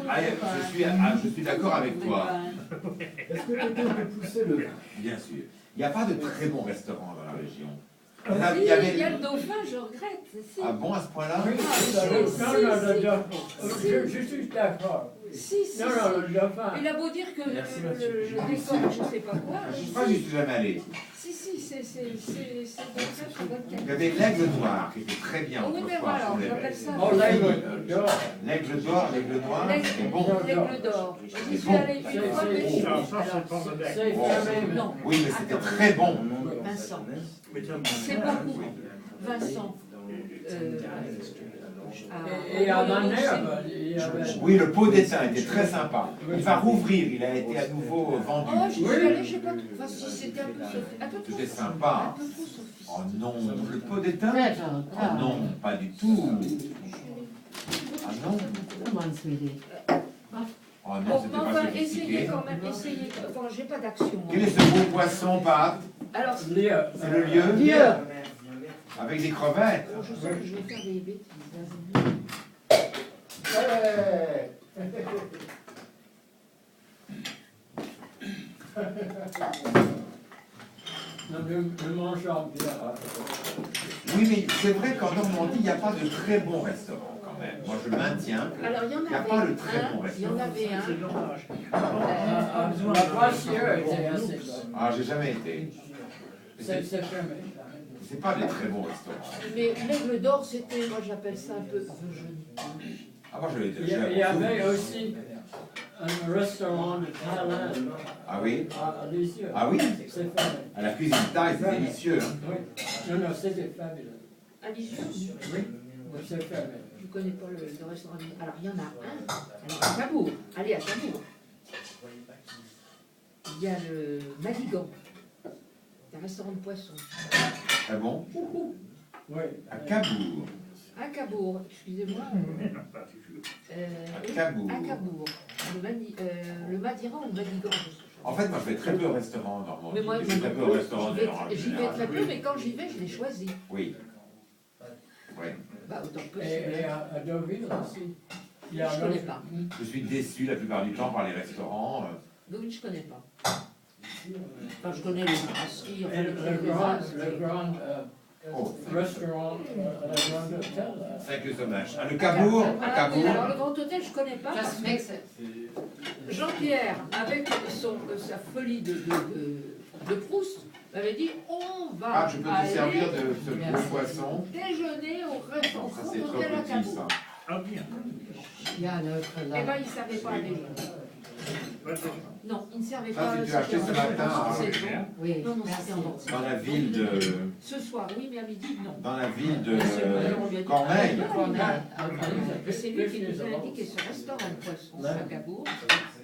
je suis d'accord avec toi. Est-ce que quelqu'un peut pousser le... Bien sûr. Il n'y a pas de très bons restaurants dans la région. Si, il y a le dauphin, je regrette. Si. Ah bon, à ce point-là? Oui, je suis d'accord. Si, Non, le dauphin. Il a beau dire que le décor, je ne sais pas quoi. Je crois que je suis jamais allé. Si, c'est très bonne Il y qualité. avait l'aigle noir qui était très bien Oui, mais autrefois voilà, sur les j'appelle baies. ça. Oh, l'aigle d'or. L'aigle d'or, l'aigle noir, c'est bon. L'aigle d'or. J'y suis allée une fois, mais je C'est fermé. non. Oui, mais c'était très bon. Vincent. C'est beaucoup. Vincent. Et à Manherbe, il y avait... Oui, le pot d'étain était très sympa. Il va rouvrir, il a été à nouveau vendu. Oh, j'y suis allée, je sais pas trop. Enfin, si c'était un peu trop. C'était sympa. Un peu trop sophistiqué. Oh non, le pot d'étain? Oh non, pas du tout. Ah non. Come on, sweetie. Oh non, Bon, c'était enfin, pas essayez sophistiqué. quand même, essayez. Enfin, j'ai pas d'action. Quel est ce beau poisson, Pat? Alors, C'est le lieu? Avec des crevettes. je sens que je vais faire des bêtises. Non, le mangeant bien. Oui, mais c'est vrai qu'en Normandie, il n'y a pas de très bons restaurants quand même. Moi, je maintiens Alors, il y en qu'il n'y a avait pas de très bons un. Il y en restaurants. avait un. La Poissière était assez bonne. Ah, j'ai jamais été. C'est fermé. C'est pas des très bons restaurants. Mais l'aigle d'or, c'était, moi j'appelle ça un peu. Ah, moi, j'avais été Il y avait aussi un restaurant de Thaïlande Ah oui? à Lisieux. Ah oui? C'est fermé. À la cuisine thaï, c'est délicieux. Hein? Oui. Non, c'était fabuleux. À Lisieux, Oui, c'est fermé. je ne connais pas le restaurant. Alors, il y en a un. Alors, à Cabourg. Allez, à Cabourg. Il y a le Madigan. C'est un restaurant de poisson. Ah bon? Oui. À Cabourg. À Cabourg, excusez-moi. À Cabourg. À Cabourg. Le Madiran ou le Madigan, je sais pas. En fait, moi, je vais très peu au restaurant en Normandie. Mais moi, Je vais très peu au restaurant de Normandie. j'y vais très peu, mais quand j'y vais, je les choisis. Oui. Oui. Bah, autant que Et possible. à Deauville aussi. Il y a Je connais pas. Je suis déçu la plupart du temps par les restaurants. Deauville, je connais pas. Enfin, je connais les brasseries, enfin, Et les le grand restaurant, le grand hôtel. C'est que dommage. Ah, le Cabourg, à Ah oui, Cabourg. alors le Grand Hôtel, je connais pas. Parce que Jean-Pierre, avec sa folie de Proust, m'avait dit on va Ah, je peux te aller servir de ce beau poisson. déjeuner au restaurant Ça, c'est trop Hôtel à petit, Cabourg. ça. Il y a un autre Eh là. ben, il ne servait pas à déjeuner. Non, il ne servait Ça, pas tu l'as acheté ce matin, hein, Oui, Non, non, merci. c'était en vente. dans la ville de... Ce soir, oui, mais à midi, non. Dans la ville de On lui a dit- Corneille. Et c'est lui qui nous a indiqué ce restaurant de poisson à Cabourg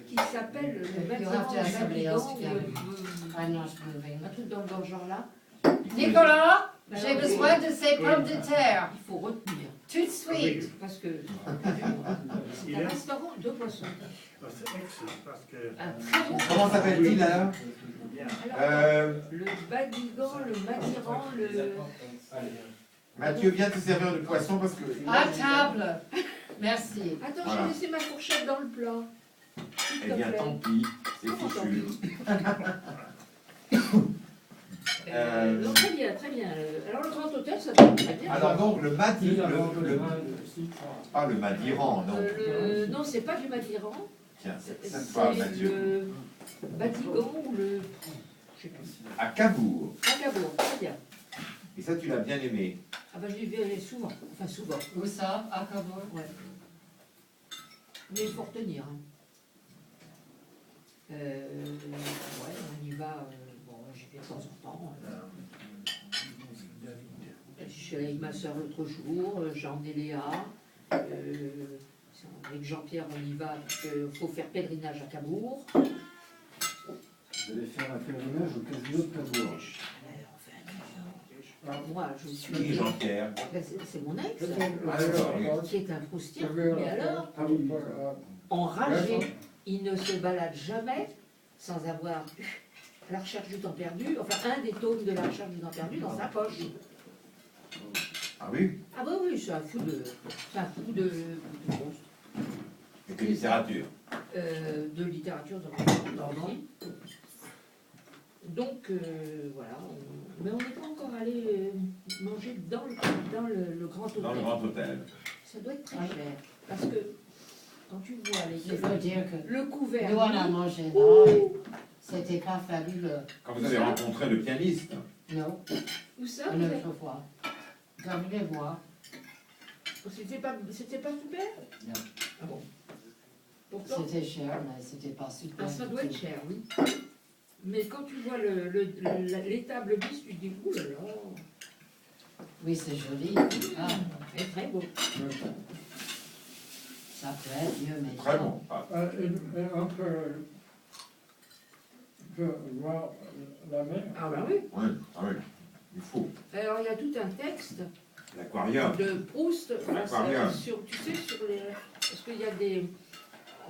qui s'appelle le bâtiment I'm not moving. un truc dans le genre là. Nicolas, j'ai besoin de ces pommes de terre. Il faut retenir. Tout de suite. Parce que c'est un restaurant de poissons. C'est excellent parce que. Un très bon. Comment s'appelle-t-il, alors Le Badigan, le Madiran, le. Mathieu, viens te servir de poisson parce que... À table. Merci. Attends, Voilà. j'ai laissé ma fourchette dans le plat. S'il Eh te bien, plaît. tant pis, c'est Comment tant fichu. Donc, très bien, très bien. Alors le Grand Hôtel, ça va très bien. Alors donc, le Madi... Nous avons Le, besoin de 6 francs. pas le Madiran, non. Non, c'est pas du Madiran. Tiens, c'est ça, C'est toi, Mathieu. le Badigan ou le. Je sais plus. À Cabourg. À Cabourg, très bien. Et ça, tu l'as bien aimé. Ah bah j'y vais souvent. Enfin souvent. Où ça? À Cabourg? Ouais. Mais il faut retenir. Hein. Ouais, on y va. Bon, j'y vais de temps en temps. Je suis allée avec ma soeur l'autre jour, j'ai emmené Léa. Avec Jean-Pierre, on y va parce qu'il faut faire pèlerinage à Cabourg. Vous allez faire un pèlerinage au casino de Cabourg. Alors moi, je suis. Qui, Jean-Pierre? Ben, c'est mon ex, Ah, d'accord, oui. qui est un Proustien. Mais alors, enragé, il ne se balade jamais sans avoir la recherche du temps perdu, enfin un des tomes de la recherche du temps perdu dans sa poche. Ah oui? Ah bah oui, c'est un fou de monstre. Et C'est que littérature. De littérature dans le aussi. Donc voilà, mais on n'est pas encore allé manger dans le grand hôtel. Dans le grand hôtel. Ça doit être très cher, parce que quand tu vois Il faut dire que le couvert, nous, on a mangé là, et c'était pas fabuleux. Quand vous avez rencontré le pianiste, Non, où ça une autre fois. Comme les voir. C'était pas super? Non. Ah bon. Pourtant, C'était cher, mais c'était pas super. ça doit du être tout. cher, oui. Mais quand tu vois l'étable bis, tu te dis, ouh là là, Oui, c'est joli. Ah, c'est très beau. ça peut être mieux, mais très bon. Ah, On peut voir la mer. Ah bah oui. oui, ah oui, il faut. Alors il y a tout un texte L'aquarium. de Proust, L'aquarium. tu sais, sur les... Parce qu'il y a des,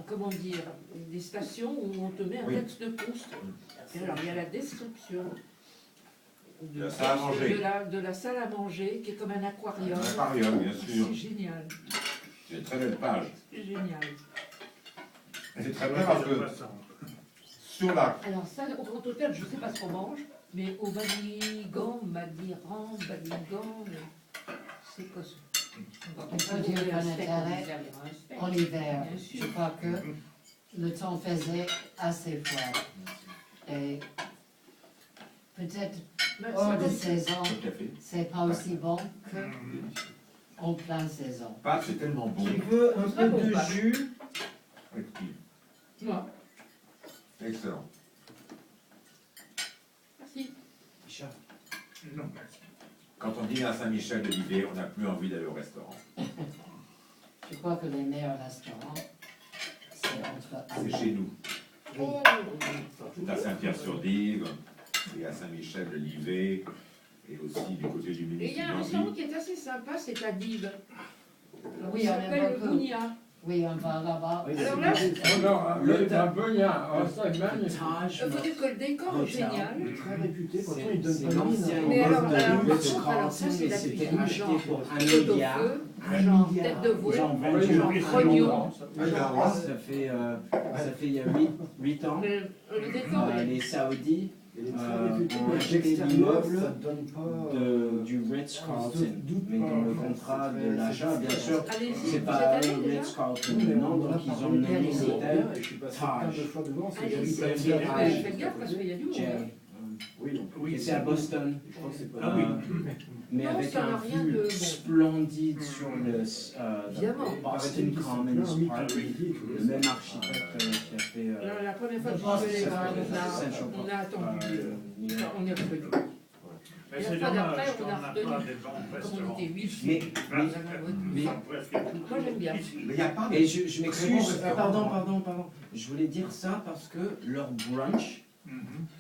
comment dire, des stations où on te met un Oui. texte de Proust. Et alors il y a la description du La salle à texte manger. de la salle à manger, qui est comme un aquarium. Un aquarium, bien sûr. C'est génial, C'est une très belle page. c'est génial. Et c'est très bien parce que sur la... Alors ça, au Grand Hôtel, je ne sais pas ce qu'on mange, mais au Badigan, c'est quoi ça? On peut dire qu'en intérêt, en hiver, Bien je sûr. crois que le temps faisait assez froid. Et peut-être Mais hors ça de va- saison, Tout à fait. c'est pas aussi bon que en pleine saison. Pâte, c'est tellement bon. Tu veux un Très peu bon, de pas. jus? Moi, Excellent. merci. Richard. Non, merci. Quand on dîne à Saint-Michel-de-Livet, on n'a plus envie d'aller au restaurant. Je crois que les meilleurs restaurants, c'est entre C'est chez nous. Oh, C'est à Saint-Pierre-sur-Dive, et à Saint-Michel-de-Livet, et aussi du côté du Et il y ministère a un restaurant qui est assez sympa, c'est à Dives. Oui, Il on aime s'appelle le beaucoup. Bounia. Oui, on va là-bas. Oui, Alors c'est là, bien. Oh non, Le le ta- Tabonia, oh c'est magnifique. Il faut dire que le décor est génial. Il est très réputé, pourtant C'est il donne c'est pas de mine. l'ancien Mais alors, immeuble alors, de par Ritz contre, alors ça, Carlton, c'est mais la c'était cuisine, acheté genre pour 1 pot au milliard. feu, Un genre milliard. tête de veau, Genre genre vendu grognon. Ça fait il y a 8 ans. Le décor est... Les Saoudis Il est très Euh, réputé, on mais a acheté l'extérieur, l'immeuble ça te donne pas... du Ritz Carlton. Mais dans le contrat de l'achat, bien sûr, Allez-y, c'est vous pas êtes allés déjà? Ritz Carlton Oui, mais maintenant, on en a donc ils ont parlé nommé ici, l'hôtel et je suis passé Taj. plein de fois devant, c'est Allez, joli. faites gaffe parce qu'il y a du monde. Jay. Oui, on peut. Et c'est à Boston. Je crois que c'est pas... Ah oui. Mais Non, avec ça n'a un rien vue de bon. splendide sur le Évidemment. Boston Commons Park. Le même architecte qui a fait La première fois que Je pense je que suis c'est allée pas voir, Central on a attendu, New York. on est revenu. Mais Et c'est la fois d'après, dommage on qu'on a n'a retenu, pas des bons comme on restaurants. était 8 Mais, Ils sont presque tous Moi, j'aime bien. Mais il n'y a pas de... et je m'excuse, restaurant. pardon. Je voulais dire ça parce que leur brunch,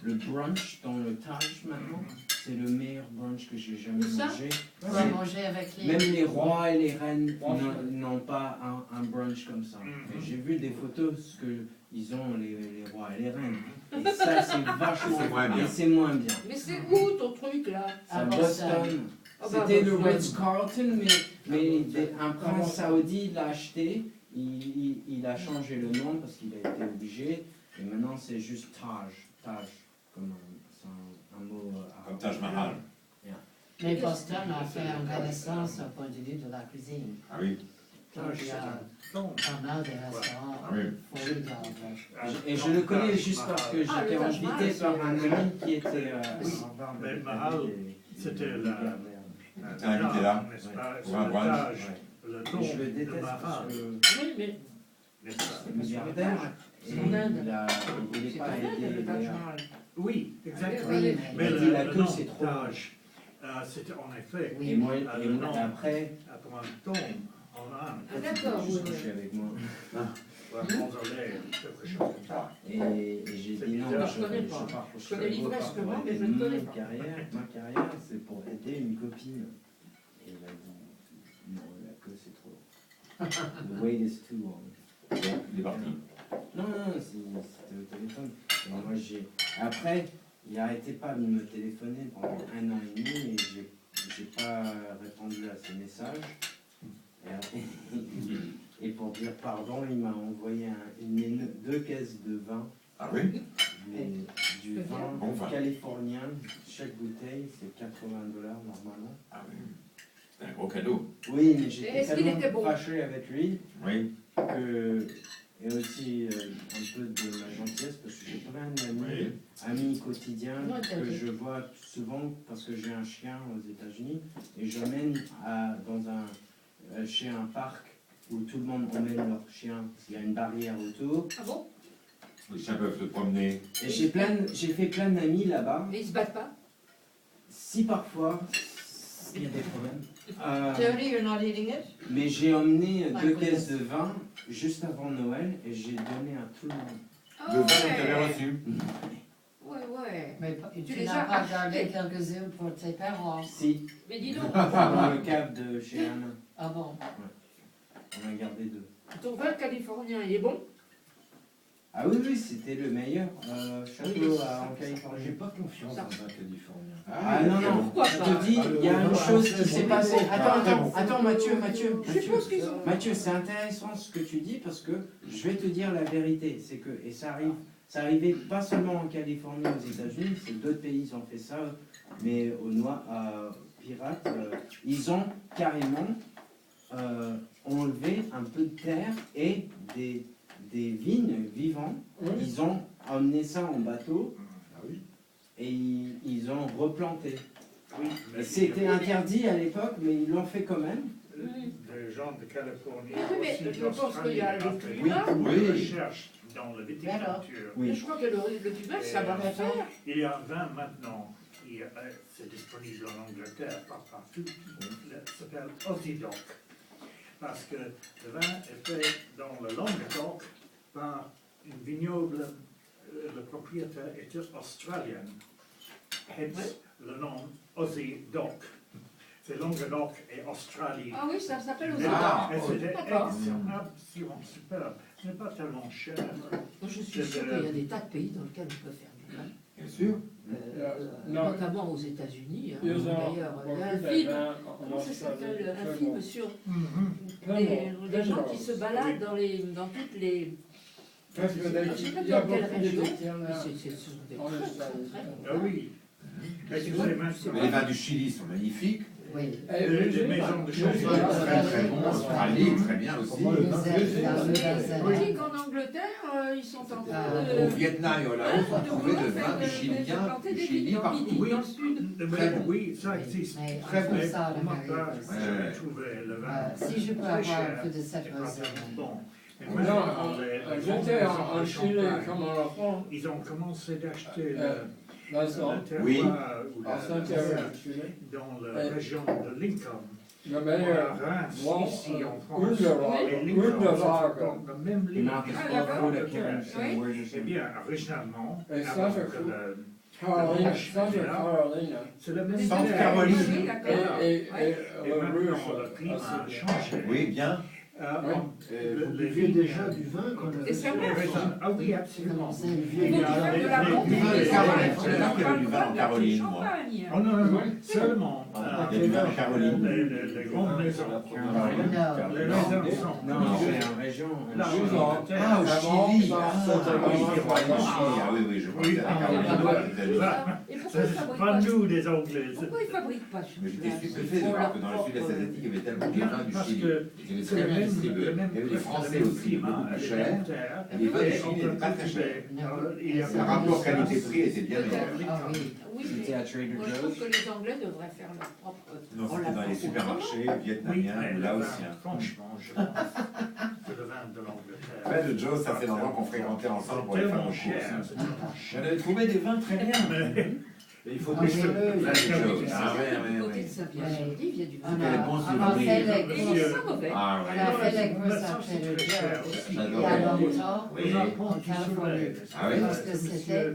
le brunch dans le Taj maintenant, c'est le meilleur brunch que j'ai jamais Où ça? mangé. On va manger avec les... Même les rois et les reines n'ont pas un brunch comme ça. Mhm. Et j'ai vu des photos ce que ils ont les rois et les reines. Et ça c'est vachement C'est moins bien. et c'est moins bien. Mais c'est où ton truc là? C'est à À Boston. Ah bah, C'était le Boston. Ritz Carlton, mais un prince saoudi l'a acheté. Il a changé le nom parce qu'il a été obligé. Et maintenant c'est juste Taj. Taj, comme c'est un mot Comme arabe. Taj Mahal. Mais Boston a fait une renaissance au point de vue de la cuisine. Ah oui. Donc il y a pas mal de restaurants Ah oui. formidables. Et je le connais juste parce que Ah, le j'étais Taj Mahal, invité par un ami qui était Oui, à Harvard. mais avec Mahal, des- c'était des la- milliardaires. T'es invité là? n'est-ce pas? Pour un Le brunch. Taj, Ouais. le Mais nom je le de déteste parce Mahal, que Oui, mais n'est-ce pas? c'est milliardaire. C'est en Inde. Il n'est c'est pas pas mal aidé. le Taj Mahal. Oui, exactement. Oui, Il Mais a le, dit la le queue nom c'est trop. Taj, c'était en effet Oui. Et moi, le nom. après, pour un tombe en Inde. Ah d'accord, je oui, suis couché oui. avec moi. Ou un mausolée, quelque chose comme ça. Et j'ai C'est dit non, bizarre. Je connais pas. Je connais l'ivresse que moi, mais je ne connais pas. Ma carrière, c'est pour aider une copine. Et il a dit non, la queue c'est trop long. The wait is too long. Donc, il est parti. Non, c'était au téléphone. Et moi, après, il arrêtait pas de me téléphoner pendant 1 an et demi et j'ai pas répondu à ses messages. Et après, Et pour dire pardon, il m'a envoyé deux caisses de vin. Ah oui? Mais du vin Bon vin. californien. Chaque bouteille, c'est $80 normalement. Ah oui. C'est un gros cadeau. Oui, mais j'étais Est-ce qu'il était tellement bon? fâché avec lui Oui. que... Et aussi un peu de la gentillesse parce que j'ai plein d'amis, amis quotidiens Non, que je vois souvent parce que j'ai un chien aux États-Unis et j'emmène chez un parc où tout le monde emmène leur chien. Il y a une barrière autour. Ah bon? Les chiens peuvent se promener. Et j'ai fait plein d'amis là-bas. Mais ils se battent pas? Si parfois il y a des problèmes. Jody, you're not eating it? Mais j'ai emmené Ah, 2 oui. caisses de vin juste avant Noël et j'ai donné à tout le monde. Ah Le vin que tu avais ouais. reçu. Ouais. Mais Tu tu les n'as as pas gardé achetés. quelques-uns pour tes parents. Si, Mais dis donc, dans le cave de chez Anna, Ah bon? on a gardé 2. ton vin californien, il est bon? Ah oui, c'était le meilleur château en J'ai Californie. pas confiance en un californien. Ah non, Pourquoi je pas? te dis, il y a une chose qui s'est passée. bon. Attends, Mathieu. Je suppose qu'ils ont. Mathieu, c'est intéressant ce que tu dis parce que je vais te dire la vérité. C'est que, et ça arrivait pas seulement en Californie, aux États-Unis, c'est d'autres pays qui ont fait ça, mais aux pirates, ils ont carrément enlevé un peu de terre et des vignes vivantes. Ils ont emmené ça en bateau Ah oui. et ils ont replanté. Oui, Et c'était interdit à l'époque, mais ils l'ont fait quand même. Les gens de Californie, Oui, mais aussi je pense qu'il y a le d'Australie, climat. beaucoup de Oui. recherches dans la viticulture. Mais Oui. je crois que le climat, ça va faire. Il y a 20 maintenant, c'est disponible en Angleterre, pas partout, ça s'appelle Aussie Dock. Parce que le vin est fait dans le Languedoc par une vignoble, le propriétaire était australien. Hence le nom Aussie Dock. C'est Languedoc et Australie. Ah oui, ça s'appelle aux Ah, États. Et c'était D'accord. absolument super. Ce n'est pas tellement cher. Je suis sûre qu'il y a des tas de pays dans lesquels on peut faire du vin. Bien sûr. Non. Notamment aux États-unis. Hein. Ils ont D'ailleurs, il y a un beaucoup film. de vins en Comment ça Australie, s'appelle? Un très film bon. sur Très des bon, gens très qui bon. se baladent dans toutes les. Parce que Je sais pas il y a dans quelle beaucoup de région. vétérinaires Ce sont des en très, très, Australie. très Ah oui. Et tu sais Mais les maintenant, vins du Chili sont magnifiques. Oui. les maisons de Très champagne. très bon. Australie, très bien aussi. Pour moi, le vin, Vous êtes dans le On Tanzanie. dit qu'en Angleterre, ils sont en train Au de. Vietnam et au Laos, on trouvait de vin du chilien, planter du des Chili vignes dans le partout. Midi, dans le sud. Très bon. Oui, ça existe. Mais Très on bon. fait ça à Pour ma part, l'Amérique. j'ai trouvé le vin Si je peux très avoir un cher peu de cette et pas raison. tellement bon. Et Non, maintenant, les j'étais grandes en maisons de Chili champagne, comme en France, ils ont commencé d'acheter Vincent, le terroir Oui. ou en Saint-Thierry, en Chili. dans la région de Lincoln. Le À meilleur, Reims, bon, ici en France. Uldewagen, Et Lincoln, Uldewagen. c'est dans la même ligne. Marcus Crawford, Karen Oui. Eh bien, originalement, Et ça, avant c'est que cool. le- Caroline, ça c'est Caroline. c'est le même Centre terre. Caroline. Oui, d'accord. Et Ouais. Et le maintenant, russe, le climat a assez changé. Oui, bien. Vous buviez déjà du vin quand on avait Et c'est vrai. Ah oui, absolument. C'est Il faut Il du y a vin de la les- Monte, les- des les- Caroline. Je sais pas qu'il y avait du vin en Caroline, moi. Champagne. Oh non, non, non, seulement Il y a du vin en Caroline. les grandes maisons. Caroline. Les raisins sont. Non, c'est en région. Là, Deux ans. Ah, au Chili. Avant, Ah, c'était oui, vraiment c'est vrai, au vraiment- Chili. Ah oui, oui, je vois que Oui. c'est la Caroline. Et pourquoi ils C'est fabriquent pas pas nous, des Anglais. Pourquoi ils fabriquent pas Mais sur j'étais place stupéfait de voir que dans le sud-est asiatique, il y avait tellement de vin du Parce Chili. que Il y avait c'est très le bien même, distribué. le même, Il y avait des Français le même aussi, climat, beaucoup plus les chers. mêmes terres. Et les vins du Et Chili on n'étaient peut pas très chers. cultiver. Il y a Le rapport qualité-prix était bien meilleur. Ah oui. Oui, J'étais mais à Trader moi je trouve Joe's. que les Anglais devraient faire leur propre. Non, on c'était l'a dans les pas supermarchés Oui, vietnamiens mais ou le laotiens. vin, franchement, je pense que le vin de l'Angleterre. Fred et Joe, ça fait longtemps qu'on fréquentait ensemble pour les tellement fameux cher, courses. c'est tellement cher. J'en avais trouvé des vins très bien. Et il faut Ah, goûter mais- le. Fred et Joe. Ah ouais, Du ouais, côté de ouais. Saint-Pierre-sur-Dive, il y a du vin. On Quel a, bon on a souvenir. fait les Et courses. il est pas mauvais. Ah On ouais. a fait les Mais courses ça, à c'est Trader très cher Joe's. aussi. Il y a J'adore. longtemps. Oui. Au Japon, En tu Californie. soulèves. Ah oui? Parce que c'était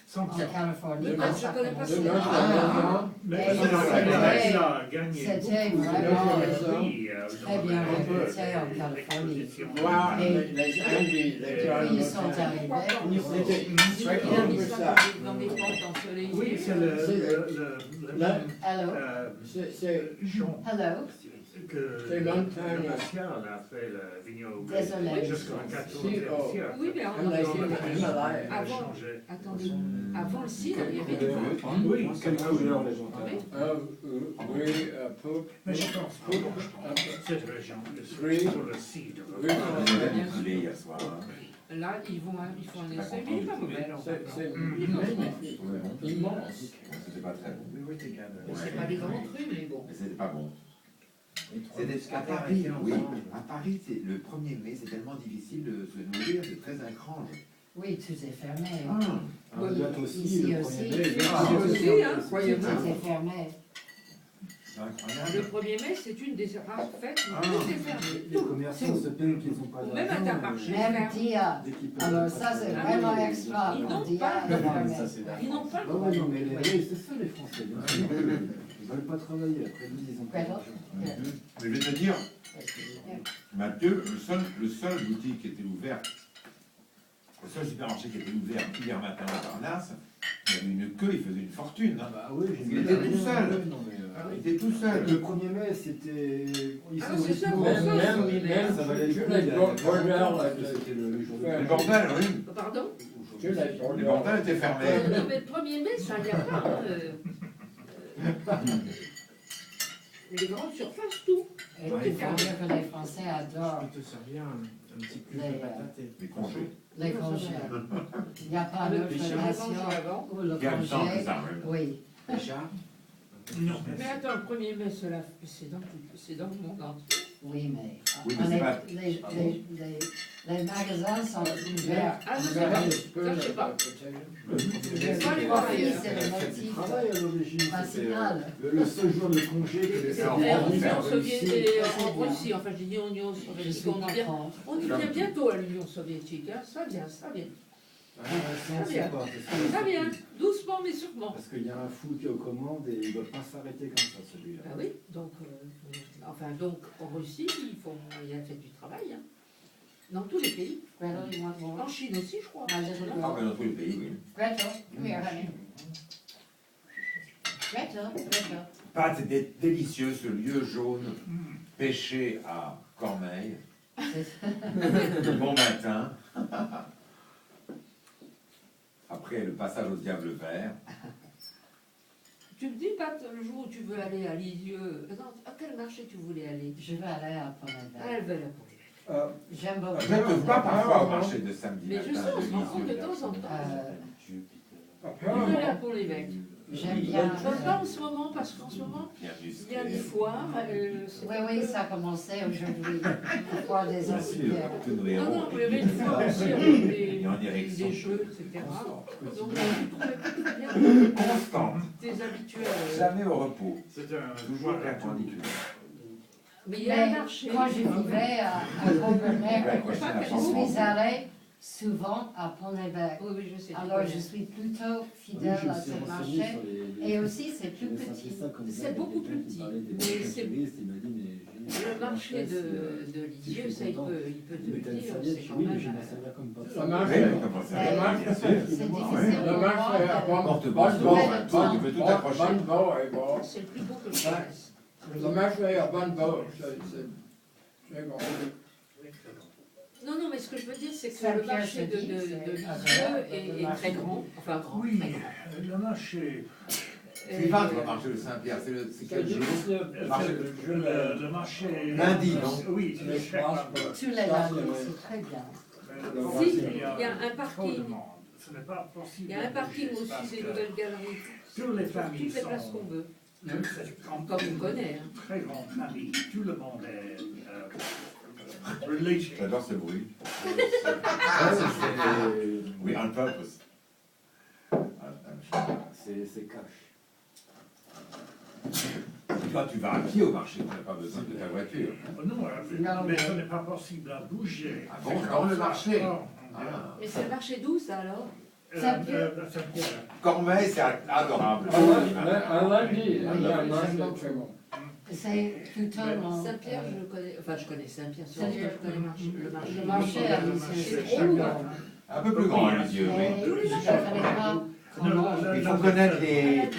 Sans en Californie. Je quand ça connais pas commençait. De notre Ah. maison, Mais Et ça, c'était- ça a gagné c'était beaucoup. vraiment Oui, très bien réputé en Californie. voir Et- les Indies, les Puis ils sont arrivés. C'était une Il a mis très ça dans des portes ensoleillées. Oui, c'est le Là, même Hello. euh, c'est champ. Hello. que C'est longtemps, le là. Martial a fait le vignoble Désolé. jusqu'au Si, 14e oh. siècle. Oui, mais Comme la avant, Himalaya. Il a Avant. changé. attendez, avant le cidre, il y avait couleur, du vin. Oui, quelle couleur les gens Oui. Oui, pourpre. mais je pense pas cette région Oui. est sur le cidre. Oui. On a du poulet hier soir. hein. Là, ils font un essai, mais il n'est pas mauvais. alors. C'est Il est pas mauvais. magnifique. Ouais, bon. Immense. C'était pas très bon. C'est pas des grands crus, mais bon. Mais c'était pas bon. C'était À Paris, oui. À Paris, le 1er mai, c'est tellement difficile de se nourrir, c'est très incrange. Oui, tout est fermé. Ah, Alors, il y a aussi Ici le aussi. 1er mai. Ici aussi, hein, Tout croyez-moi. est fermé. c'est Le incroyable. 1er mai, c'est une des rares fêtes où Ah. tout est fermé. Les commerçants se plaignent qu'ils n'ont pas Ou même d'argent. Intermarché. Même dia. Dès qu'ils peuvent Alors pas ça, c'est travailler. vraiment extra. Ils n'ont Dia pas est de fermé. Ça, c'est Ils n'ont pas le Ah droit. ouais, non, mais oui, c'est ça les Français. bien sûr. Ils veulent pas travailler. Après, ils ont pas Pardon d'argent. Mais je vais te dire, Mathieu, le seul boutique qui était ouvert, le seul supermarché qui était ouvert hier matin à Parnasse, il y avait une queue, il faisait une fortune. Hein. Bah oui, j'ai Il était tout seul. Non, mais, Il était tout seul. le 1er mai, c'était. Ah, c'est ça, historiquement, pour ça, Même, ça valait le coup. tu l'as il y a- bordel, là, C'était le jour de Ouais. Le bordel, oui. Pardon? tu l'as Les bordels étaient fermés. Non, mais le 1er mai, ça n'y a pas. Les grandes surfaces, tout. Et il faut dire que les Français adorent Je peux te servir un petit cube Les, de patates. Les congés. les congés. Il n'y a pas Avec d'autre les nation avant. où le Il y a le temps que congé. ça, oui. Oui. Déjà, Non, Mais attends, le 1er mai, c'est dans le monde entier. Oui, mais, Oui, mais c'est pas- les magasins sont ouverts. Ah, je sais Ouvert pas. un petit peu, Ça, je sais là, pas. Le Pas les profit, voir c'est le Le motif travail à l'origine, c'était principal. le seul jour de congé que les Et en en France, Union faire soviétique, réussir, et c'est en bien. Russie, enfin je dis en Union Je soviétique, suis on y vient, contre. on y vient bientôt à l'Union soviétique, hein. Ça vient, ça vient. on sait pas, parce que- Ça vient, doucement mais sûrement. Parce qu'il y a un fou qui est aux commandes et il ne va pas s'arrêter comme ça, celui-là. Ah oui, donc, donc en Russie, il y a fait du travail, hein. Dans tous les pays. Gretel, you want more? En Chine aussi, je crois. My little Ah, girl. ben dans tous les pays, oui. Gretel, come here, honey. Gretel, Gretel. Pâtes, c'était délicieux, ce lieu jaune, pêché à Cormeilles. Bon matin. Après le passage au diable vert. Tu me dis, Pat, le jour où tu veux aller à Lisieux, non, à quel marché tu voulais aller? Je vais aller à Ah, Pont-Neuf. elle va là pour les J'aime beaucoup. Je ne pas parfois au marché de samedi Mais je matin. sais, on se rend compte de Lisieux, temps en temps. Euh, Tu veux là pour l'évêque. J'aime bien. Je ne veux pas en ce moment, parce qu'en ce moment, Bienvenue, il y a des foires. c'est Oui, un oui, peu- ça a commencé aujourd'hui. Pourquoi des Bien sûr, antiquaires? tous nos Non, héros. non, il y avait une fois aussi avec Et en érection. des jeux, etc. Donc, je trouvais bien Constante, des habituels. jamais au repos, c'est un toujours perpendiculaire. Mais il y a un Mais marché. quand je vivais à Pont-Neuf, Accroché à la je chanson. suis allée souvent à Pont-Neuf. Oui, oui, je sais. Alors je suis plutôt fidèle à ce marché. Et aussi, c'est plus petit. C'est beaucoup plus petit. Mais c'est- Le marché de Lisieux, ça, il peut devenir, c'est quand Oui, même. mais j'ai ma serviette comme pas Ça ça. marche. Oui, comment ça Mais va, bien sûr. c'est difficile pour moi. Porte-bonne, tu peux tout accrocher. C'est le plus beau que je connaisse. Ça marche à bonne bord, c'est bon. Non, non, mais ce que je veux dire, c'est que Saint-Pierre le marché de se dit, Lisieux c'est- est très grand. Enfin, grand. Oui, très grand. le marché, C'est pas le marché de Saint-Pierre, c'est quel jour? le marché... Lundi, non? Oui, c'est le chèque. Tous les lundis, c'est très bien. Si, il y a un parking. Ce n'est pas possible. Il y a un parking de bouger, parce aussi des que nouvelles galeries. Toutes les familles Toutes les places sont qu'on veut. cette grande- Comme on connaît. Hein. très grande famille. Tout le monde est related. J'adore ce bruit. Ah, Oui, on purpose. c'est cash. Toi, tu vas à pied au marché, tu n'as pas besoin de ta voiture. Oh non, mais ce n'est pas possible à bouger. Ah bon, dans le marché? Oh, Ah. Mais c'est le marché d'où ça alors? Saint-Pierre. Saint-Pierre. Cormeilles, c'est adorable. Un lundi, c'est bon. C'est plutôt mon... Saint-Pierre, je connais. Enfin, je connais Saint-Pierre, sur Saint-Pierre. je connais le marché. Le marché à Lisieux, C'est c'est trop loin. Un peu plus grand, hein, les yeux, Mais oui. je ne connais pas comment... Il faut connaître les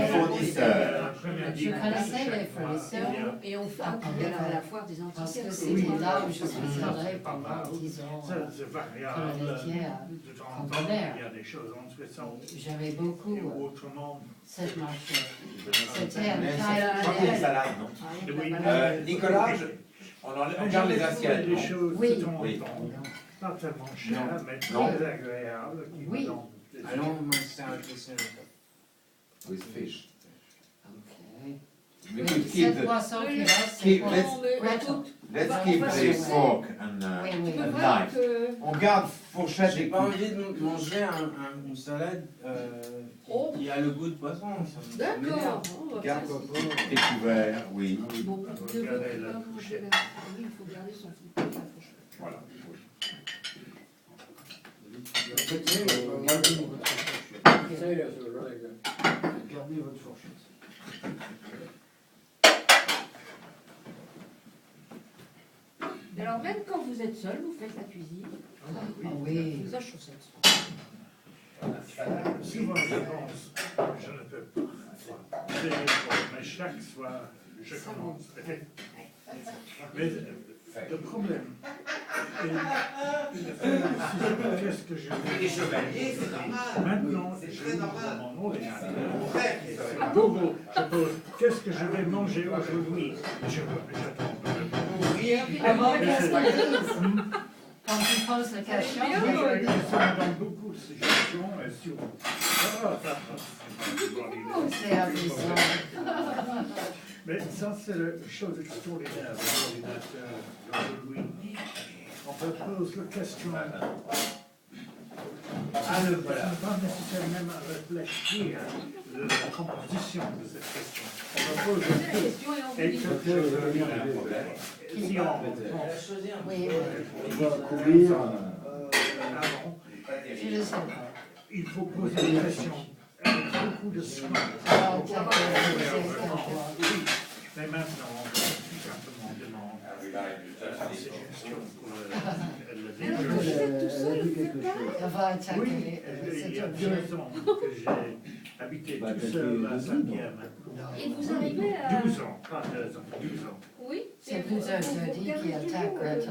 fournisseurs. première Je dimanche connaissais de chaque les frères et mois, sœurs. il y a- Et on fait Ah, il y a la foire des Parce que antiquaires. c'était là où je suis Ça, allée c'est pas pendant mal. 10 ans. Ça, c'est variable. Colonel De temps en temps, il y a des choses intéressantes. J'avais beaucoup Et autrement, cette marche. C'était Mais un je crois qu'il y a une taille. salade, non oui, Nicolas, on garde les assiettes, des non choses Oui. de temps en Oui. temps. Pas tellement chères, mais Non. très agréables. qui Oui. me donnent des- Allons, Master Christian. With fish. Ok. We Oui, could keep cette the, boisson qui reste, c'est keep- quoi? let's- Non, mais Ouais. écoute, let's Bah, keep on va the se- fork and, Oui, tu oui. peux and voir knife. que... On garde fourchette J'ai et pas coupe. envie de manger une salade Oh. qui a le goût de poisson. ça D'accord. m'énerve. Oh, bah, Garde ça, c'est- tes couverts, oui. Bon, ne Regardez veut la pas manger la... Oui, il faut garder son fourchette, la fourchette. Voilà. En fait, gardez votre fourchette. Potatoes are really good. Gardez votre fourchette. Mais alors, même quand vous êtes seul, vous faites la cuisine. Ah oui. Ça, je trouve ça extraordinaire. Souvent, je pense, je ne peux pas faire des efforts, mais chaque soir, je commence. Mais le problème est de faire la décision, qu'est-ce que je vais faire. Maintenant, je ouvre mon ordinateur. Sur Google, je pose, qu'est-ce que je vais manger aujourd'hui? J'attends. Avant, qu'est-ce qu'ils disent? Quand tu poses la question, Oui, ils sont dans beaucoup de suggestions et sur... c'est amusant. Mais ça, c'est la chose extraordinaire de l'ordinateur d'aujourd'hui. On peut poser la question. Ce n'est pas nécessaire même à réfléchir la composition de cette question. On peut poser La question est en et vous quelque chose de bien. Si on pense Oui, On va courir. avant, je le sais pas. il faut poser une question avec beaucoup de soin. Alors, Pour t'as pas que- faire c'est vraiment. ça. Oui, mais maintenant, on peut tout simplement demander des suggestions pour le Alors, début. vous faites tout Elle a seul, dit vous quelque faites pas chose. Ça va attaquer Oui, il cet y a objet. 2 ans que j'ai habité Bah, tout t'as seul fait à 2 ans, Saint-Pierre. Et vous arrivez à... 12 ans, pas 2 ans, 12 ans. Oui. C'est et vous- plusieurs vous jeudis regardez qui attaquent toujours, Gretel.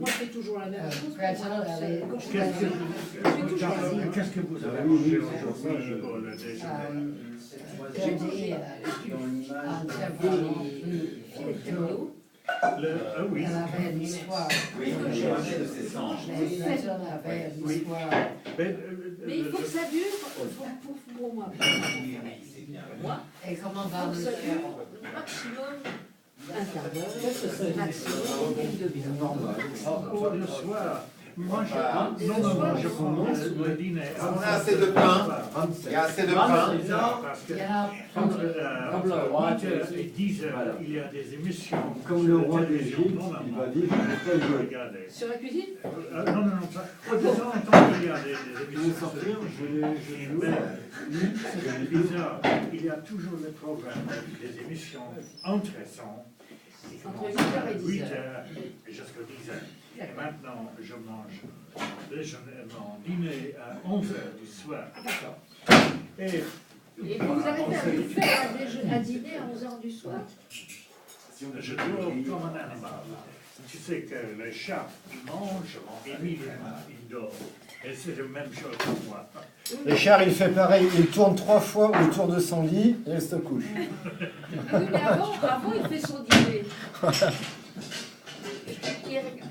Moi, je fais toujours la même chose. Gretel, elle est- Quand je Qu'est-ce suis qu'est-ce que vous avez Ah oui, mangé oui, aujourd'hui pour le déjeuner? Jeudi, un temple plus Oui, elle avait une histoire. Oui, j'ai mangé de ses sangs. Mais Gretel avait une Oui. histoire. Mais il faut que ça dure pour moi. Moi, Et comment il va faut le que ça faire? dure maximum un quart d'heure, maximum une demi-heure. pour le soir. Moi, normalement, je prends le dîner. On a assez de pain. Il y a assez de pain. Parce que Il y en a entre Comme le roi 8h et 10h, il y a des émissions. Comme sur le la roi télévision, d'Égypte, il normalement. va dire pourquoi il veut. Regardez. Sur la cuisine? Non, pas. De temps en temps, il y a des Je vais émissions. sortir, je Mais c'est bizarre, il y a toujours le programme des émissions intéressantes qui Entre commencent 8h à et 10h. 8h et jusqu'à 10h. Et maintenant, je mange mon dîner à 11h du soir. Et Et vous arrivez à vous faire un dîner à 11h du soir? je dors comme un animal. Tu sais que le chat, il mange immédiatement, il dort. Et c'est la même chose pour moi. Richard, il fait pareil, il tourne 3 fois autour de son lit et il se couche. Oui, mais avant, il fait son dîner.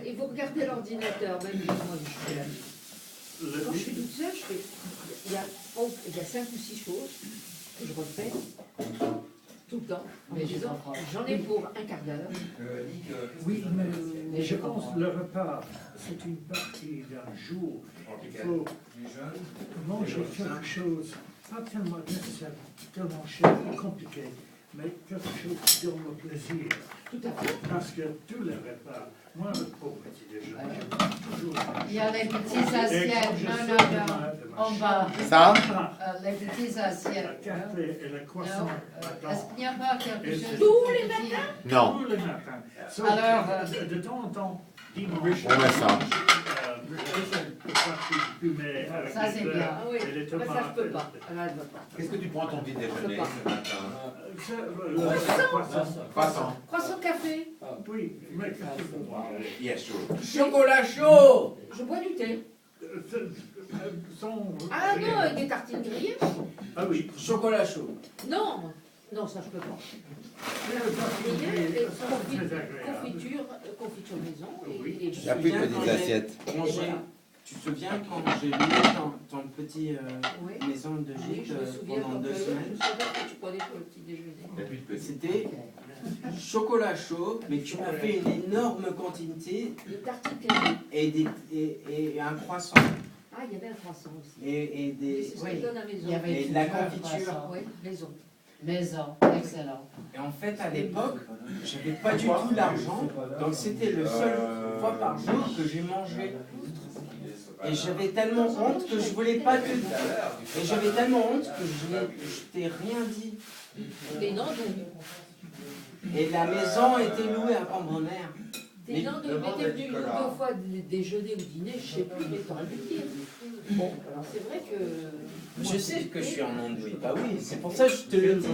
Et vous regardez l'ordinateur, même moi, je fais la même. Quand je suis toute seule, il y a 5 ou 6 choses que je refais tout le temps. Mais je disant, comprends. j'en ai pour un quart d'heure. Oui, mais je pense que le repas, c'est une partie d'un jour. Il faut manger quelque chose, pas tellement nécessaire, tellement cher ou compliqué, mais quelque chose qui donne le plaisir. Tout à fait. Parce que tous les repas, moi, pour petit déjeuner, je mange toujours. Il y a les petites Et quand assiettes. je Non, sors non, de non. ma On va. Ça Les petites la assiettes. café et le croissant, Non. Est-ce attends, qu'il n'y a pas quelque Et chose c'est- de Tous les petit? Non. tous les matins. Sauf Alors, que de temps en temps, dimanche, On met ça. je fais une partie fumée avec Ça, les c'est fleurs bien. Ah oui, et les mais ça tomates. je peux pas. Là, je peux pas. Qu'est-ce que tu prends ton petit déjeuner pas. ce matin? Le poisson. Croissant. Croissant café. Oui, mais qu'est-ce que vous boire? Il y a chaud. Chocolat chaud. Je bois du thé. Sont... Ah non, avec des tartines grillées. Ah oui. Chocolat chaud. Non, non, ça je peux pas. Confiture maison Oui. et Il y a plus que des assiettes. Tu te souviens quand j'ai lu ton petit Oui. maison de Oui, gîte je me souviens pendant quand 2 je semaines? me souviens que tu prenais pour le petit déjeuner. Il n'y a plus de petits. C'était chocolat chaud, mais tu m'as fait une énorme quantité Des tartines grillées. et un croissant. Ah, il y avait un croissant aussi. Et Et des, c'est ce que oui. je donne à maison. Il y avait Et de la toujours un confiture. croissant. Oui, maison. Maison, excellent. Et en fait, à l'époque, j'avais pas du tout l'argent, donc c'était le seul fois par jour que j'ai mangé. Et j'avais tellement honte que je voulais pas te dire. Et j'avais tellement honte que je t'ai rien dit. Des nandous. Et la maison était louée à Cambronner. Des nandous. Il m'était venu une ou deux fois déjeuner ou dîner, je sais plus, mais t'aurais pu le dire. Bon, alors c'est vrai que... Je sais que je suis en andouille. Bah oui, c'est pour ça que je te le dis.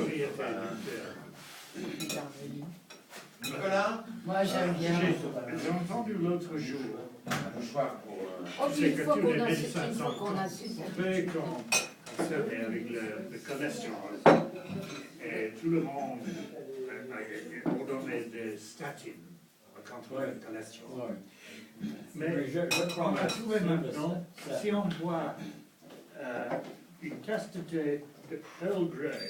Nicolas, Moi, j'aime bien. J'ai entendu l'autre jour, un mouchoir pour. Oh, c'est puis une que fois tous qu'on les a médecins une fois qu'on a su. fait concerné avec le cholestérol. Et tout le monde ordonnait des statines pour contrôler le cholestérol. Mais je crois on a que trouvé maintenant, si on boit une tasse de thé de Earl Grey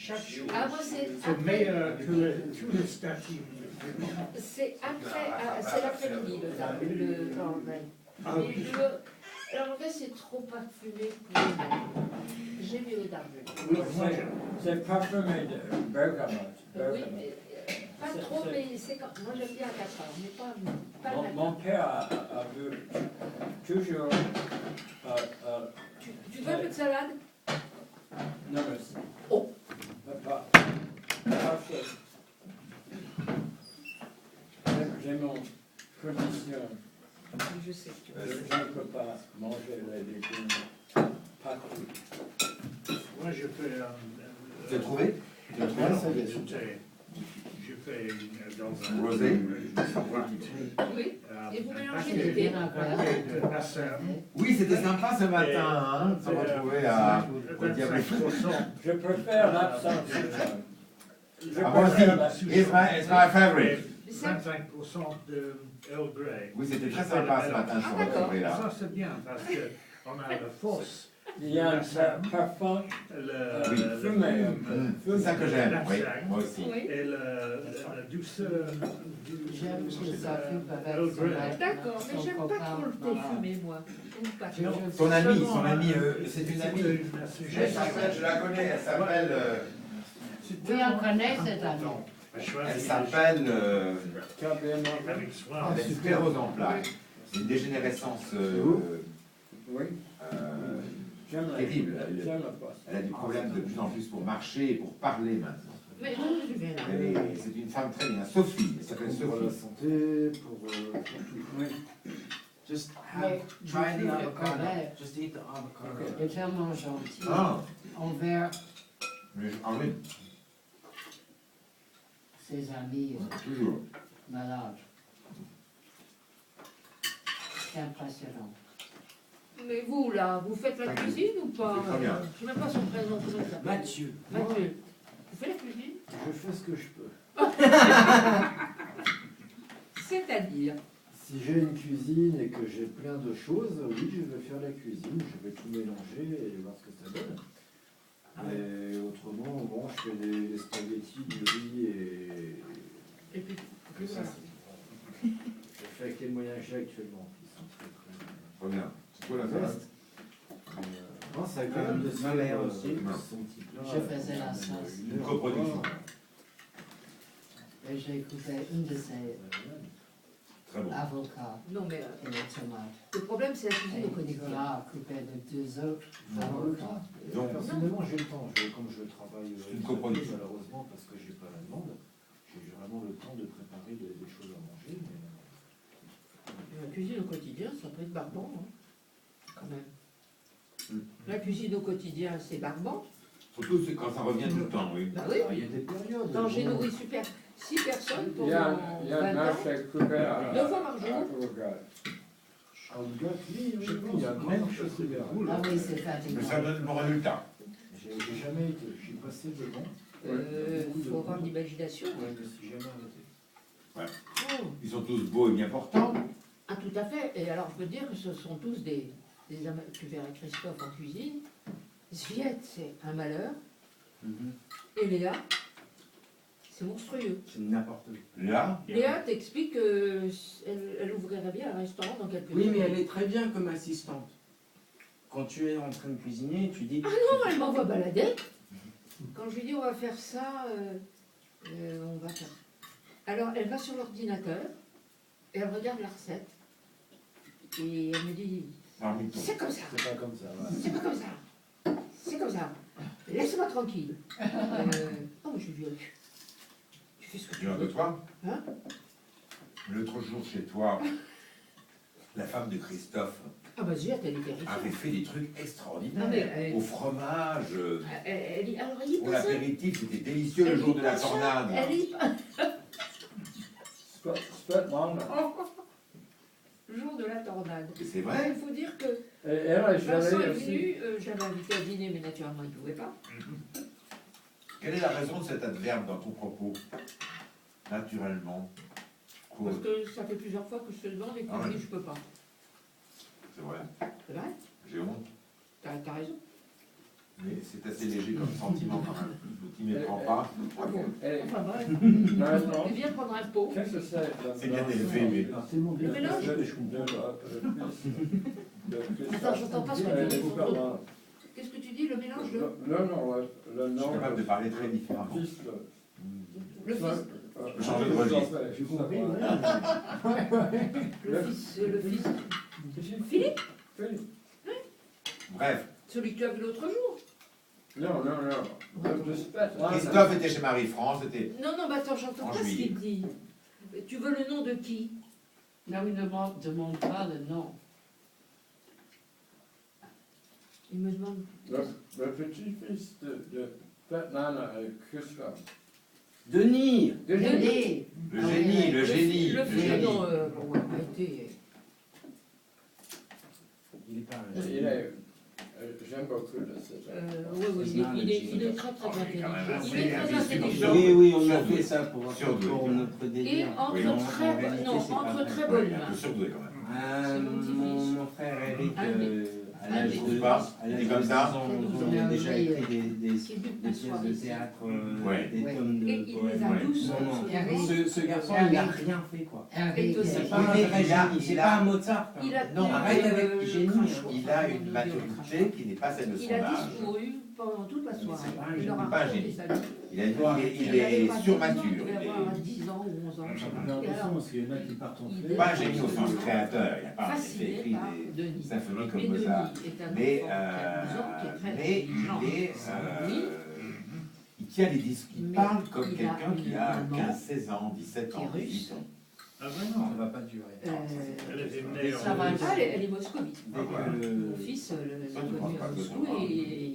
chaque jour, Ah, moi, c'est c'est après. meilleur que tous les statines. C'est après, c'est l'après-midi, le Earl Ah Mais oui. Earl Grey, c'est trop parfumé pour les mains. J'aime mieux le Darjeeling. Oui, moi, C'est parfumé de bergamote. Oui, mais pas trop, mais c'est quand... Moi, j'aime bien à 4 heures, mais pas le matin. Mon père a bu toujours. Tu veux un peu de salade? Non, merci. Oh. Pas chaud. J'ai mon condition. Je sais que tu Je ne peux pas manger les légumes partout. moi, je fais Tu as trouvé? Tu as trouvé? Ouais, ça y est. du thé. Je fais dans un Rosé. Oui. Et vous un mélangez paquet les thés. de Assam. Oui, c'était sympa ce matin, hein, de se retrouver à, au diable fou. 25%. Je préfère l'absence de jam. Je Ah, moi aussi, préfère la it's my favorite. 25% de Earl Grey. Oui, c'était très sympa ce matin de se retrouver là. Ça, c'est bien parce qu'on a la force. Il y a un parfum Oui. fumé. C'est ça que j'aime, oui, moi aussi. Oui. Et la douceur J'aime qu'il s'occupe avec Earl son Grey. mec, D'accord, mais son j'aime pas copain. trop le thé fumé, moi. J'aime pas trop. Son amie, c'est une amie. C'est Elle s'appelle, je la connais, elle s'appelle, Oui, on connaît cette amie. elle s'appelle, avec soin. elle a une sclérose en plaques. C'est une dégénérescence Oui, j'aime la terrible. J'aime la poste. Elle a des problèmes de plus en plus pour marcher et pour parler maintenant. Mais je viens là. C'est une femme très bien, Sophie, elle s'appelle Pour la Sophie. santé, pour tout. Oui. Just Mais try the le avocado. connais. Just eat the avocado. Il est tellement gentil Ah, envers ah oui, ses amis toujours. malades. C'est impressionnant. Mais vous, là, vous faites la cuisine ou pas? C'est très bien. Je ne sais même pas son prénom. Comment il s'appelle? Mathieu. Mathieu. Vous faites la cuisine? Je fais ce que je peux. C'est-à-dire? Si j'ai une cuisine et que j'ai plein de choses, oui, je vais faire la cuisine, je vais tout mélanger et voir ce que ça donne. Mais autrement, bon, je fais des spaghettis, du riz Et puis, et ça. Je fais avec les moyens que j'ai actuellement. Qui sont Très bien. C'est quoi la très, salade? non, ça a quand même de Ma mère aussi. son petit plat. Je faisais la sauce. Une coproduction. Et j'ai coupé une de ses Très bon. avocats non, mais et les tomates. le problème, c'est la cuisine Et au quotidien. Nicolas a coupé les 2 autres Non, avocats. Donc, personnellement, j'ai le temps. Comme je travaille C'est une coproduction. malheureusement parce que j'ai pas la demande, j'ai vraiment le temps de préparer des choses à manger. Mais... La cuisine au quotidien, ça peut être barbant, hein, quand même. La cuisine au quotidien, c'est barbant. Surtout c'est quand ça revient tout le temps, oui. Bah oui. Il y a des périodes. Quand j'ai nourri 6 personnes pendant Ja, 20 ans, nasze kuchara. 2 fois par jour. En Gothe, oui, oui, oui, il y a un grand marché couvert. Ah oui, c'est Mais fatigant. ça donne bon résultat. J'ai jamais été, je suis passé devant, Faut avoir de l'imagination. ouais, je me suis jamais arrêté. Oh. Ils sont tous beaux et bien portants. Ah, tout à fait. Et alors, je peux dire que ce sont tous tu verras Christophe en cuisine. Zviet, c'est un malheur. Mhm. Et Léa, c'est monstrueux. C'est n'importe où. Là, Léa t'explique qu'elle ouvrirait bien un restaurant dans quelques Oui, années. mais elle est très bien comme assistante. Quand tu es en train de cuisiner, tu dis... Non, elle m'envoie balader. Quand je lui dis on va faire ça, on va faire. Alors, elle va sur l'ordinateur et elle regarde la recette. Et elle me dit, parmi toi. c'est comme ça, C'est pas comme ça, ouais. c'est pas comme ça, c'est comme ça. Laisse-moi tranquille. Oh, mais je suis vieux. Tu fais ce que tu Tu de veux. toi Hein? L'autre jour chez toi, la femme de Christophe Ah bah Zviet, elle est terrifiante. avait fait des trucs extraordinaires. Non, mais elle- Au fromage, Alors, il y pour passait. l'apéritif, c'était délicieux le jour de la tornade. Elle y Spetmanga. Le jour de la tornade. Et c'est vrai. Il faut dire que Et elle est Vincent gelée est aussi. venu, j'avais invité à dîner, mais naturellement il ne pouvait pas. Quelle est la raison de cet adverbe dans ton propos? Naturellement. Parce que ça fait plusieurs fois que je te demande et que Ah tu me ouais. dis je peux pas. C'est vrai, C'est vrai, j'ai honte. t'as raison. Mais c'est assez léger comme sentiment quand même. Ne t'y méprends pas. Et Enfin bref, maintenant, tu viens prendre un pot. qu'est-ce que c'est? C'est bien élevé, mais Alors, tellement bien. Le mélange. fait, je comprends. Attends, j'entends pas ce que tu dis. Qu'est-ce que tu dis, le mélange de... Le je suis nom capable de parler très différemment. fils. Le fils, Changer de registre. J'ai compris, le fils... Philippe, Bref, celui que tu as vu l'autre jour. Non. Le Spetmanga. Christophe était chez Marie-France, c'était... Non, mais attends, j'entends En pas ce juillet. qu'il dit. Tu veux le nom de qui? Non, il ne demande pas le nom. Il me demande... Le petit-fils de Spetmanga et Christophe. Denis Denis. Le génie, le génie, Le le fils, génie. non, bon, arrêtez. Il est pas... Il est... J'aime beaucoup de ce Oui, il est très très intelligent. Il est très intelligent. Oui, on a Surdoué. fait ça pour Surdoué. notre Et délire. entre Oui, entre très Ouais, bonnes il est un peu mains. surdoué quand même. Ah, mon petit-fils. mon frère Eric, Ah, mais- à l'âge trouve de pas. à Il l'âge est de comme ça. 12 ans, C'est on a déjà oui. écrit des Qui est venu pièces m'asseoir de ici. théâtre, Ouais. des Ouais. tomes de Et il les a poèmes. tous Non, non. sur Eric. Ce garçon, il n'a rien fait, quoi. Henri. Et C'est Oui, pas un mais vrai il a- génie, c'est il pas a- un Mozart. hein. Il a Non, tenu, arrête avec génie, hein. Il a une maturité qui n'est pas celle de son Il a âge. discouru pendant toute la soirée. c'est pas un Il leur a génie, pas un raconté génie. sa vie. Il, a, il Il avait est pas 12 ans, surmature. Il devait Il avoir est 10 ans ou 11 ans. J'ai Et l'impression alors, parce qu'il y en a qui partent en il fait. pas un génie au sens créateur. Il n'a pas en effet fasciné écrit par des Denis. symphonies Mais comme Denis Mozart. est un Mais, enfant qui a 12 ans, qui est très mais intelligent. il est. Oui. Il tient les disques. Il Mais parle comme il a quelqu'un qui une a maman 15, 16 ans, 17 ans, qui est 18 ans. Ah vraiment? Ça va pas durer. Elle était née Ça en va, Russie. Ah, elle est moscovite. Dès que Mon fils l'a tu connu penses pas à que Moscou ça va. et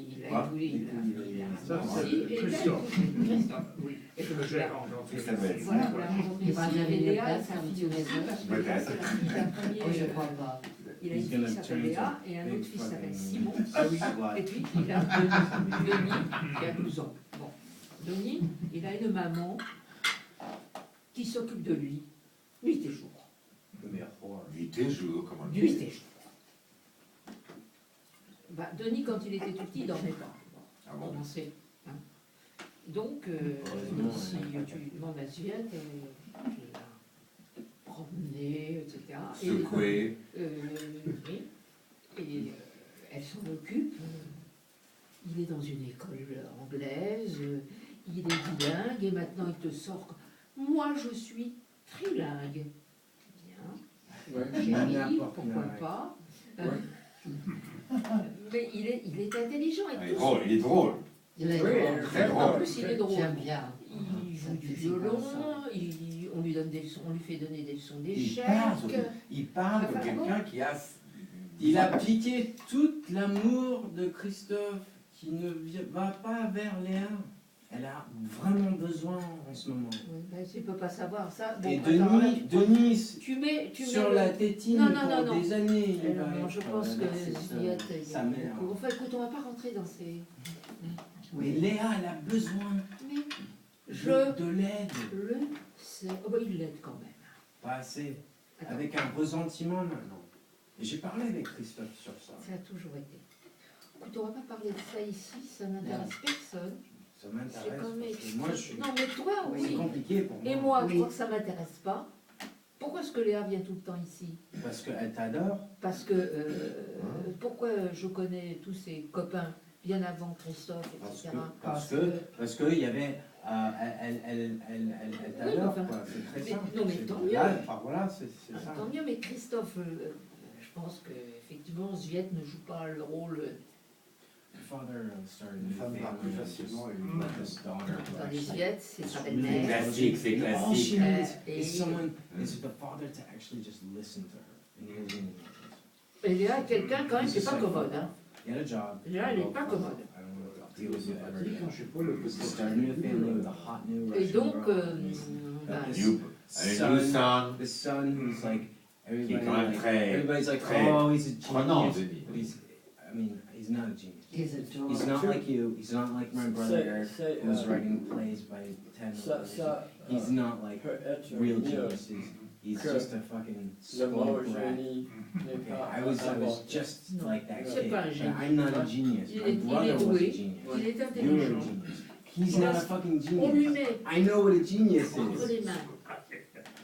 il a Quoi évolué. Il a Ça, c'est grandi et il a Christophe. écouté. Christophe. Oui, Et je donc, l'ai là, rencontré. Et ça doit être Voilà, ça. on l'a rencontré Il va ici. y avoir Et une Léa, place sa comme fille tu aussi, les parce que Ouais, Léa, ça. c'est la fille d'un premier. Oui, je crois pas. Il a une fille qui s'appelle Léa et un autre fils qui s'appelle Simon. Et puis il a Denis qui a 12 ans. Bon, Denis, il a une maman qui s'occupe de lui nuit et jour. Nuit et jour, comment dire. Nuit et jour. Bah, Denis, quand il était tout petit, il dormait pas. Ah bon? On sait. Hein. Donc, si tu demandes à Zviet, tu l'as promené, etc. Et, Secoué. oui. Et elle s'en occupe. Il est dans une école anglaise, il est bilingue et maintenant il te sort. Moi je suis trilingue. Bien, chérie, pourquoi pas. Mais il est intelligent Ah, et il est tout. drôle, il est drôle. Il est Oui, drôle. Très En drôle. plus, il est drôle. J'aime bien. Il joue du C'est violon, ça. on lui donne des leçons, on lui fait donner des leçons Il d'échecs. parle, surtout. Il parle comme Enfin, quelqu'un qui a Il a piqué tout l'amour de Christophe qui ne va pas vers Léa. Elle a vraiment besoin en ce moment. Oui, ben, tu peux pas savoir ça. Bon, Et attends, là, Denis, tu mets sur le- la tétine Non, non, pour non, non. des années. il va Non, je être, pense que avec Juliette, il y sa a mère. beaucoup. Enfin, écoute, on va pas rentrer dans ces. Mais Léa, elle a besoin Mais je de l'aide. le sais. Oh, bah, il l'aide quand même. Pas assez. Attends. Avec un ressentiment maintenant. Et j'ai parlé avec Christophe sur ça. Ça a toujours été. Écoute, on va pas parler de ça ici, ça n'intéresse personne. Ça C'est m'intéresse. quand même Parce que moi, je suis... Non, mais toi, C'est oui. compliqué pour moi. Et moi, je Oui. crois que ça m'intéresse pas. Pourquoi est-ce que Léa vient tout le temps ici? Parce qu'elle t'adore. Parce que pourquoi je connais tous ses copains bien avant Christophe, etc. Parce que il y avait... elle t'adore, enfin, quoi. C'est très mais- simple. non, mais C'est- tant mieux. Là, enfin, voilà, c'est ça. Tant mieux, mais Christophe, je pense que effectivement Zviet ne joue pas le rôle. Une femme parle plus facilement et une Dans les Zviet, c'est sa C'est belle-mère. classique, c'est All she classique. needs Et- is someone, is the father to actually just listen to her. And he doesn't even listen. Et Léa est quelqu'un quand même qui n'est pas commode. Hein. He had a job. Léa, elle n'est pas commode. I don't know what deal with it ever sympathique, again. je sais pas, le He started a new family with a hot new Et Russian donc, girl. bah, You, un new son, The son who's like, qui est everybody, quand même like, très everybody's like, très oh, he's a prenant, genius. Denis. But he's, I mean, he's not a genius. He's He's adorable. not like you. He's not like my brother Eric, C'est, who's writing plays by 10 ça, others. ça He's not like peut être real mieux. genius. He's que just a fucking Le spoiled mot brat. génie n'est Okay, pas I was inventé. just Non, like that c'est kid. pas un But génie. I'm not a genius. Il My est brother was a doué. genius. il est You were a intelligent. genius. He's Il not a- a fucking On lui genius. met I know what a genius entre is. les mains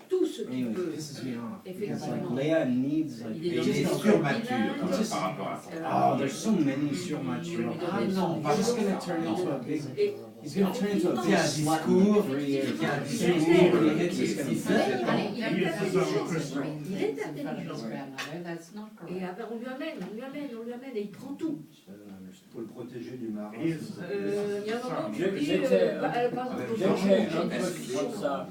tout ce qu'il Anyway, peut. it pisses me off. It's like Effectivement. Leia needs like Il est Et dans il est le surmature bilingue. par rapport à ça. oh, there's so many surmature. Ah, non, He's just gonna turn into a big. Et He's gonna turn into a Il big y a un slut discours, in 3 years. il y a un He's discours gonna when he qui hits, he's est gonna si flip. facile. allez, il est Il est intelligent. intelligent. Il est His intelligent. grandmother, that's not Et correct. après, on lui amène, et il prend tout. Pour le protéger du marin. He's- Il y a un moment où J'ai- tu dis, j'étais, par exemple, J'ai l'autre fait jour, un j'ai une truc discussion. comme ça.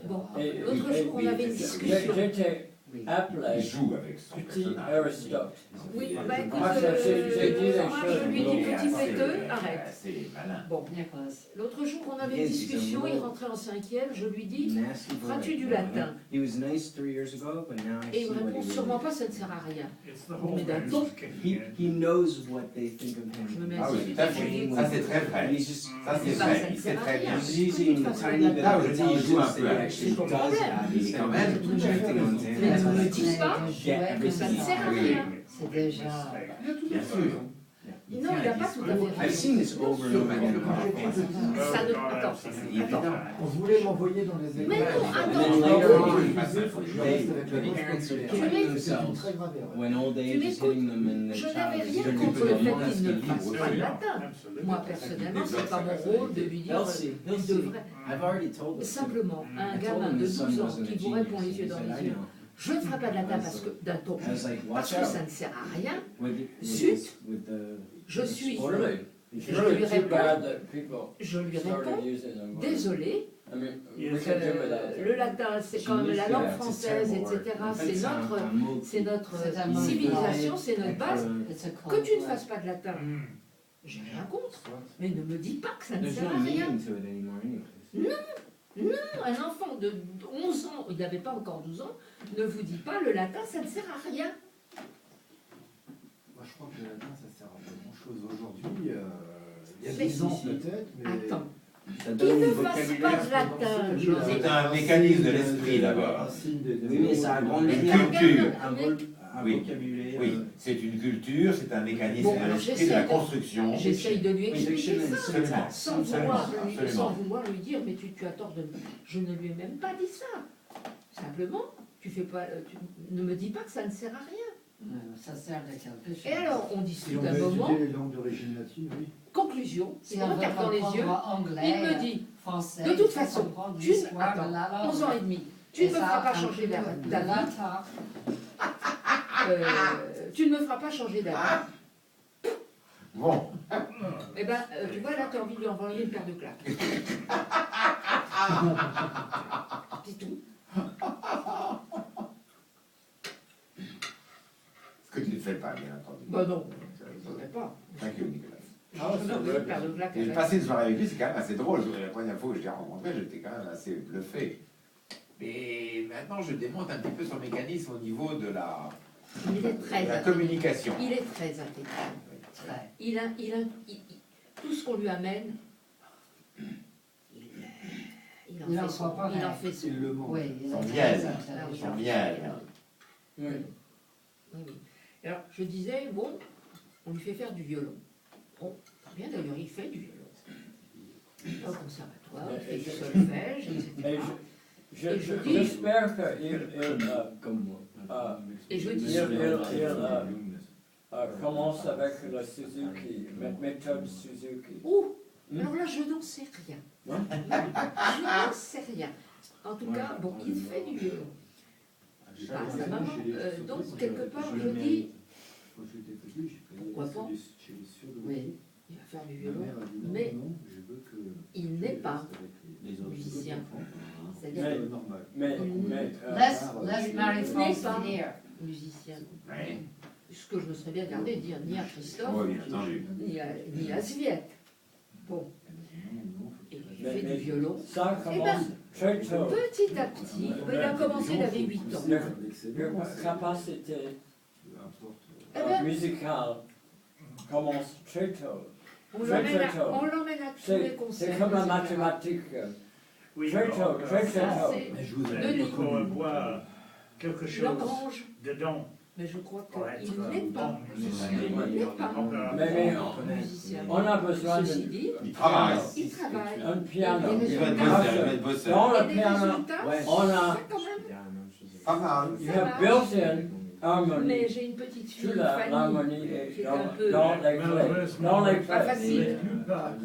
Bon, Et- l'autre jour, on avait une discussion. J'étais Il appelé joue avec son petit personnage. Aristote. Oui, bah écoute, Moi, j'ai dit des moi, je choses. lui dis Il est petit assez- péteux, arrête. assez malin. Bon, Nicholas. l'autre jour, on avait une discussion, il rentrait en 5e, je lui dis, Nasty boy. feras-tu du latin? He was nice 3 years ago, but now I Et see il me what répond, he sûrement really pas, ça ne sert à rien. It's the whole Mais d'un man's ton. kicking He knows what they think of Je me him. mets Ah oui, assis, tout à je lui fait. dis, Ça, c'est très vrai. He's just Ça, c'est Bah, vrai. ça ne Il sait sert à très rien. bien. he's using a tiny bit Là, of je dis, il joue un intelligence peu that he avec actually ses does problèmes. have. Il est quand même projecting on Mais ne him. me dis pas que ça ne sert à rien. C'est déjà. Bien sûr. Non, il n'a pas tout à fait I've seen this over and over again. Ça ne... Attends, C'est évident. On voulait m'envoyer dans les écoles. Mais non, And attends, then attends. later on, Il faut que je reste avec la the grosse parents would scolaire. kill mets- C'est une themselves très grave erreur. when old age is hitting them and the Je n'avais child is rien turning contre into le a fait monster. qu'il ne fasse pas de latin. Absolutely. Moi, personnellement, c'est pas mon rôle de lui dire He'll see. He'll il see. devrait. I've already told him. Simplement, un I told gamin him de his son 12 ans wasn't a qui vous répond genius. les yeux He dans said, les I yeux, know. je ne ferai pas de latin parce que d'un ton, I was like, parce watch que out. ça ne sert à rien. With Zut. with the Je suis, Really? je Really lui too réponds, bad that people je lui started réponds, using them. désolé, I mean, Yes. we can do without le it. latin, c'est comme la langue française, etc. C'est notre C'est un mot. civilisation, c'est notre base. It's a Que tu ne code fasses pas de latin, Mm. j'ai rien contre, mais ne me dis pas que ça ne There's sert no à rien. meaning to it anymore anyways. Un enfant de 11 ans, il n'avait pas encore 12 ans, ne vous dit pas le latin, ça ne sert à rien. Moi, je crois que le latin, ça sert à pas grand-chose aujourd'hui. Il y a Mais 10 ans si, si. peut-être, mais... Attends, Ça qu'il donne ne une fasse vocabulaire. pas de latin, je C'est dis. un mécanisme de l'esprit, d'abord. Oui, mais ça a grandi. Une Mais culture. Un Oui. vocabulaire. Oui, c'est une culture, c'est un mécanisme Bon, de alors l'esprit, de la j'essaye de- construction. J'essaye de lui expliquer ça, Absolument. sans vouloir, Absolument. sans vouloir lui dire, mais tu as tort de... Je ne lui ai même pas dit ça. Simplement, tu ne me dis pas que ça ne sert à rien. Ça sert de quelque chose. Et alors, on Si discute on un veut moment, étudier les langues d'origine latine, oui. conclusion, Si il on me veut regarde dans les yeux, comprendre anglais, il me dit, français, de toute il faut façon, comprendre tu ne... l'histoire de Attends, la langue. 11 ans et demi, tu ne me Et ça feras pas inclut changer le d'avis. latin. Tu ne me feras pas changer d'avis. Bon, Eh ben, tu vois, là, tu as envie de lui envoyer une paire de claques. C'est tout. Ce que tu ne fais pas, bien entendu. Bah non, je ne ferai pas. Thank you, Nicolas. Ah, Je c'est vais vrai. faire de claques Et avec. passer une soirée avec lui, c'est quand même assez drôle. La première fois que je l'ai rencontré, j'étais quand même assez bluffé. Mais maintenant, je démonte un petit peu son mécanisme au niveau de la Il est très intelligent. communication. Il est très intelligent. Très. Tout ce qu'on lui amène, il en fait son. Il le mange. Oui, il est Son très miel. intelligent. Son miel. Oui. Oui, oui. Alors, je disais, bon, on lui fait faire du violon. Bon, très bien, d'ailleurs, il fait du violon. Au conservatoire, il fait du solfège, Et etc. j'espère qu'il Comme moi. Et je dis- commence avec la Suzuki, méthode Suzuki. Ouh, alors là, je n'en sais rien. Non? Je n'en sais rien. En tout cas, bon, il fait du violon. Ah, sa maman, donc, quelque part, je dis, pourquoi pas, Oui. il va faire du violon, mais il n'est pas musicien. C'est-à-dire Mais, Let's marry false pas. here. musicien. Ouais. Ce que je me serais bien gardé de dire ni à Christophe, Oui, bien entendu. ni à Sviet. Bon. Et il fait du violon. ça Eh ben, commence très tôt. petit à petit, il a commencé, il avait 8 ans. La capacité Eh ben, musicale commence très tôt. on l'emmène à tous les C'est concerts. comme la etc. mathématique. Oui, Très tôt, très Ça, tôt. c'est Mais je vous Le ai lit. il faut avoir quelque chose Lagrange. dedans Mais je crois pour être qu'il n'est bon pas. musicien. Il n'est pas Donc, Mais musicien. on a besoin Ceci de dit, Il travaille. il travaille. un piano. Il va être bosseur, il va être bosseur. Dans Et le des piano, résultats, on a, ça quand même. Pas mal. you have built-in Mais harmony. j'ai une petite fille, Toute l'harmonie Fanny, est qui est un peu dans les clés. Dans les pas clés. facile.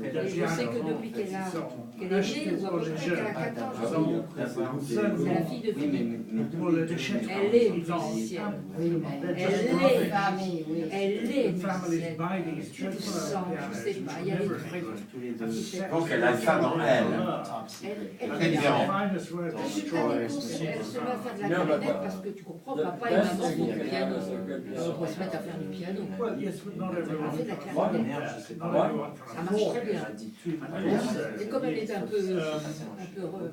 Et Et je sais que depuis qu'elle est née, ou à peu près qu'elle a 4 ans, je sais, c'est la fille de Philippe. pour le déchet. Elle est musicienne. Oui, mais Elle est. famille, oui. Elle est Families musicienne. buy these Tu le sens, je sais pas, il y a des trucs. Je pense qu'elle a ça dans elle. Elle Très différent. elle se met à faire de la clarinette parce que tu comprends, papa et maman font du piano. On va se mettre à faire du piano. Well, yes, but not everyone. Elle fait de la clarinette. Not everyone Ça marche très bien. Et comme elle est un peu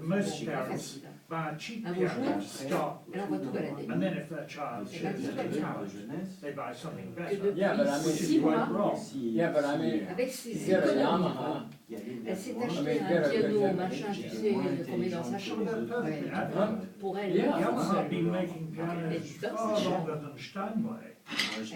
Most pas parents facile. buy a cheap Un beau piano jour, to start, elle envoie tout balader. and then if their child Elle a dit shows comme any ça. talent, they buy something Que better. Yeah, but I depuis mean, 6 mois, wrong. Yeah, but I mean, avec ses you get a économies, Yamaha. elle s'est acheté un piano, machin, tu sais, qu'on met dans sa chambre. Perfectly Huh? adequate. Pour elle, Yeah. Yamaha have been making elle pianos danse. far longer than Steinway.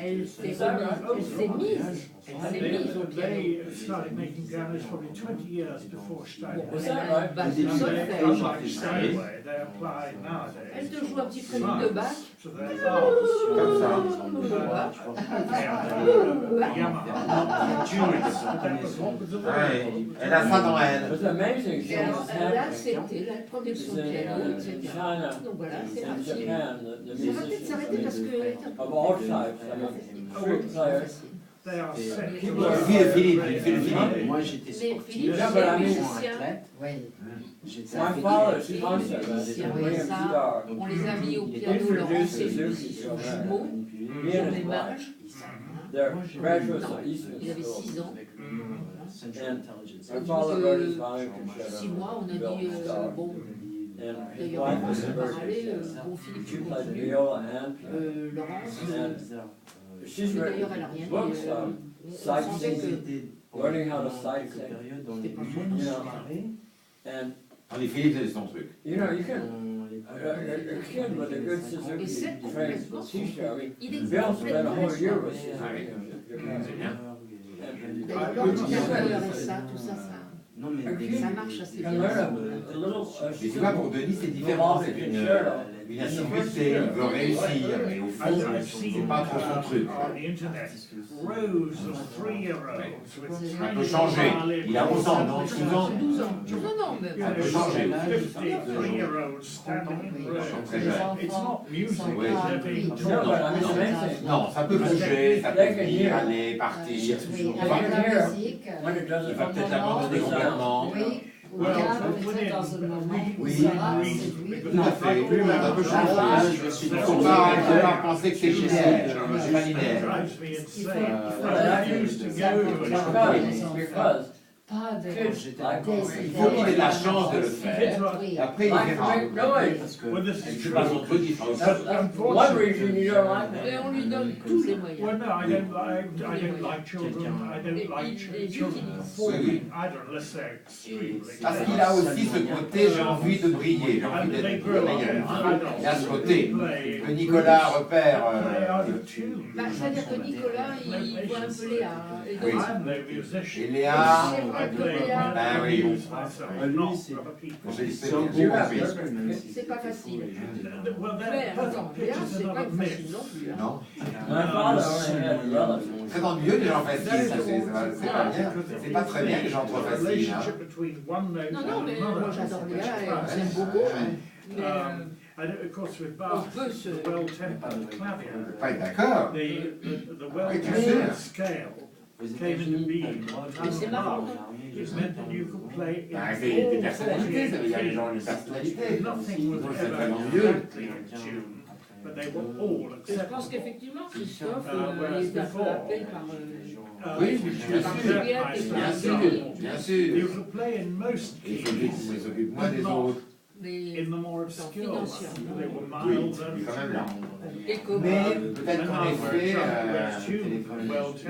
Elle s'est Ça, remise, elle s'est mise, elle s'est mise au piano. They started making pianos probably 20 years before Bon, Steinway. Is elle that a right? une basse And de they, solfège. unlike Steinway, they apply Elle nowadays te joue un petit prélude de Bach. to their art. Comme ça. Ouais, elle a ça dans elle. It's amazing. Et alors, It's elle a happening. accepté, elle a pris son piano, etc. China, Donc voilà, c'est in parti. Japan, the Ça va peut-être s'arrêter parce musicians que... of all types, I mean, flute players. They are set. Une fille de Philippe, une fille de Philippe. Moi j'étais Mais sportif, Philippe, Yeah, c'est but I mean- musicien. Oui. j'étais My avec father's Et concert musicien, at oui, William ça, Star. on les a mis au Il piano, introduced Laurence et the lui, Suzuki ils sont from there. jumeaux, He ils and ont his des wife. mages. They're graduates Non, of Eastman il avait School. 6 ans. Central Intelligence. My father wrote his violin 6 mois, on a concerto, dit, Bill Starr. bon, And his d'ailleurs, wife on was s'en a parlait, virtuoso. bon, Philippe, She tu played continues. viola and piano. Laurence, She's d'ailleurs, written elle a rien dit. books on On sentait que... learning how to sight things. C'était pas You know, and Allez, Philippe, c'est son truc. you know, you can a kid with a good Suzuki Et c'est trains complètement teacher. I mean, Il est Bill spent a complètement whole year with extraordinaire. Suzuki. C'est bien. D'ailleurs, l'ordinateur et ça, tout ça, Non, mais ça marche assez Can bien. learn a little. Mais tu vois, pour Denis, c'est différent. C'est une assiduité, il veut réussir, mais au fond, c'est pas trop son truc. On the internet, rows of 3-year-olds with Ça peut changer. Il a 11 ans, dans 12 ans. 12 ans. Non, mais... Ça peut changer. 53-year-olds standing in rows. Très jeune. It's not music, Ouais. they're being No, taught. but I mean, amazing. Non, ça peut bouger, ça peut venir, aller, partir. Oui, Il va, avec la musique. When it doesn't il va peut-être l'abandonner complètement. Oui. Regarde peut-être dans un moment où Oui, il sera oui. séduit. Tout à fait. Ça peut changer. Je suis Il ne faut pas penser que c'est linéaire. C'est pas linéaire. drives me Il faut, insane. il I used to faut get que to les it. enfants Because pas de kids like Il faut qu'il ait la chance de le faire. Oui. Après, il like to verra. make noise. Parce que Well, this is C'est true. pas son truc, il fera aussi. That's one reason you don't like Et it. on lui donne tous les moyens. Well, no, I don't like children. I don't like children performing either unless they're extremely Parce qu'il a aussi ce côté, j'ai envie de briller, j'ai envie And they d'être grow up meilleur. Il y a ce adults côté who play que Nicolas repère. play out of tune. Bah, c'est-à-dire que Nicolas, il voit un peu Léa. Et donc, Oui. I'm no musician. Et Léa, I play Ben oui. amuse myself, Lui, not c'est- other people. j'ai C'est un j'ai bon compris. c'est pas facile. Well, they're Faire, perfect attends, Léa, pictures c'est and pas other facile myths. non plus. Hein. Non. My father only had relatives. Très ennuyeux les gens faciles, ça c'est pas bien. C'est pas très bien les gens trop The faciles. Hein. relationship between one note Non, and non, mais another. moi j'adore Léa, which et is on s'aime fast. beaucoup. Mais And of course with on Bach, peut se... the well-tempered clavier, Pas être d'accord. the Oui, well-tempered bien sûr. scale Aux came into États-Unis, being. t'as le droit de Mais c'est marrant. It meant that you could play in Ben, c'est des all personnalités, ça veut dire les gens ont une 48 personnalité. Nothing was Donc, c'est ever très ennuyeux. exactly in tune, but they were all Et je pense acceptable. qu'effectivement, Christophe whereas il est un peu before, appelé par... Oui, bien sûr. Bien sûr, bien sûr. You could play in most Et il faut keys, qu'il s'occupe moins des autres. les... in the more obscure ones. Financièrement. They were Oui, mild il est and quand même là. Et comme... Mais peut-être qu'en effet,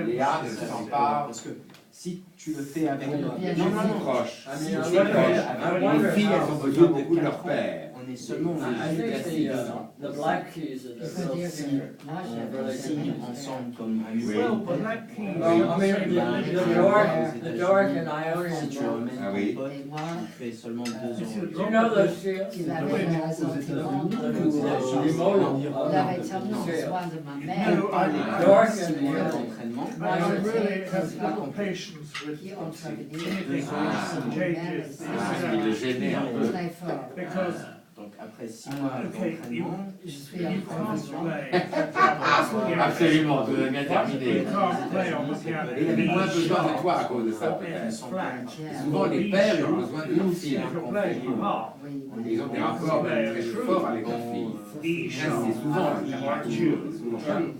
Léa ne se sent pas Parce que si tu le fais avec Oui, le bien non, sûr. non, proche. I Si mean, tu I es wonder- proche, I wonder les filles, elles how- ont besoin beaucoup de leur père. on est seulement I think à the black keys are Il the faut real dire singer. que moi on signe ensemble comme Oui. well, but that key Well, I mean, the Doric and Ionian si tu both. emmènes Ah oui. ton pote, Et moi, tu fais seulement 2 ans. Do you know those scales? il avait raison, Aux tout le États-Unis, monde. Les mots, Il avait tellement besoin de ma mère. No, I- Doric Si and mois Ionian. d'entraînement, I really have little patience with Qui ont travaillé anything Ah. changes. Ah, il le gênait un peu. très fort. Because donc après 6 mois okay, d'entraînement, Je suis you en can't formation. play. piano. Absolument, tout va bien You terminé. can't play on the piano. Et il avait moins besoin de toi à cause de ça, Or peut-être. in flat. Souvent, les pères ils ont besoin de leurs filles. If you're playing harp, Oui. Ils ont des rapports même très forts avec leurs filles. E C'est sharp, souvent le or cas. tune,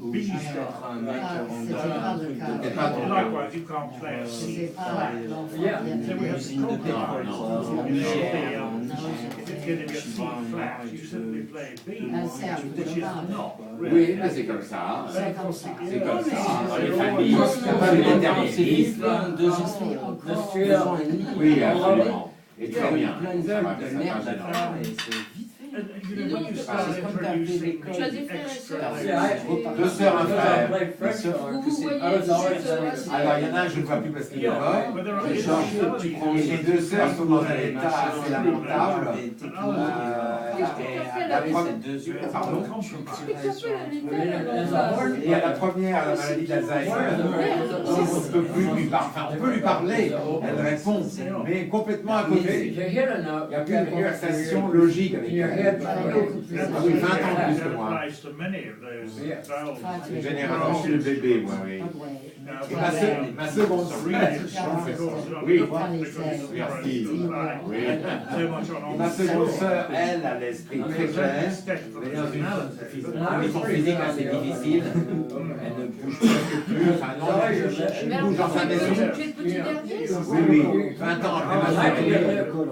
ou B juste sharp. être un mec Ah, en c'était pas le cas. C'est pas ton cas. Likewise, you can't play a C'est C pas flat. l'enfant Yeah. qui a So we have to usine de compromise. pétrole, non, en You Niger, play, en if Niger. it's going to be a C flat, you simply play B, Un cercle which de is base. not Oui, really. mais c'est comme ça. C'est comme ça. C'est comme ça. Dans les Yeah. familles, il n'y a pas de déterminisme. 2 Je ans, suis 2 encore... ans et demi. Oui, absolument. Et très bien. Plein de Ça va, de ça va, merde ça à va. faire et c'est vite And you know, when you start C'est comme t'as fait introducing l'école. Tu as des frères et extra, sœurs? See, I- Deux sœurs, un because I frère. played French Vous horn, Vous vous voyez, I was always cette saying sœur-là, Alors, il y en a un, je ne vois plus parce qu'il est mort. but there are Et Georges, tu prends les deux sœurs sont dans un état assez lamentable. Pardon. Et à la première, la maladie d'Alzheimer, on ne peut plus lui parler. Enfin, on peut lui parler, elle répond, mais complètement à côté. you hit a note, Il n'y a plus de conversation logique avec elle. Ah oui, 20 ans plus que moi. Une génération de bébés, moi, oui. Et ma seconde sœur, oui, merci. Oui. Et ma seconde sœur, elle, a l'esprit très clair. Elle est dans une condition physique assez difficile. Elle ne bouge presque plus. Enfin, non, elle bouge dans sa maison. Tu es le petit dernier? Oui, oui. 20 ans après ma sœur est née.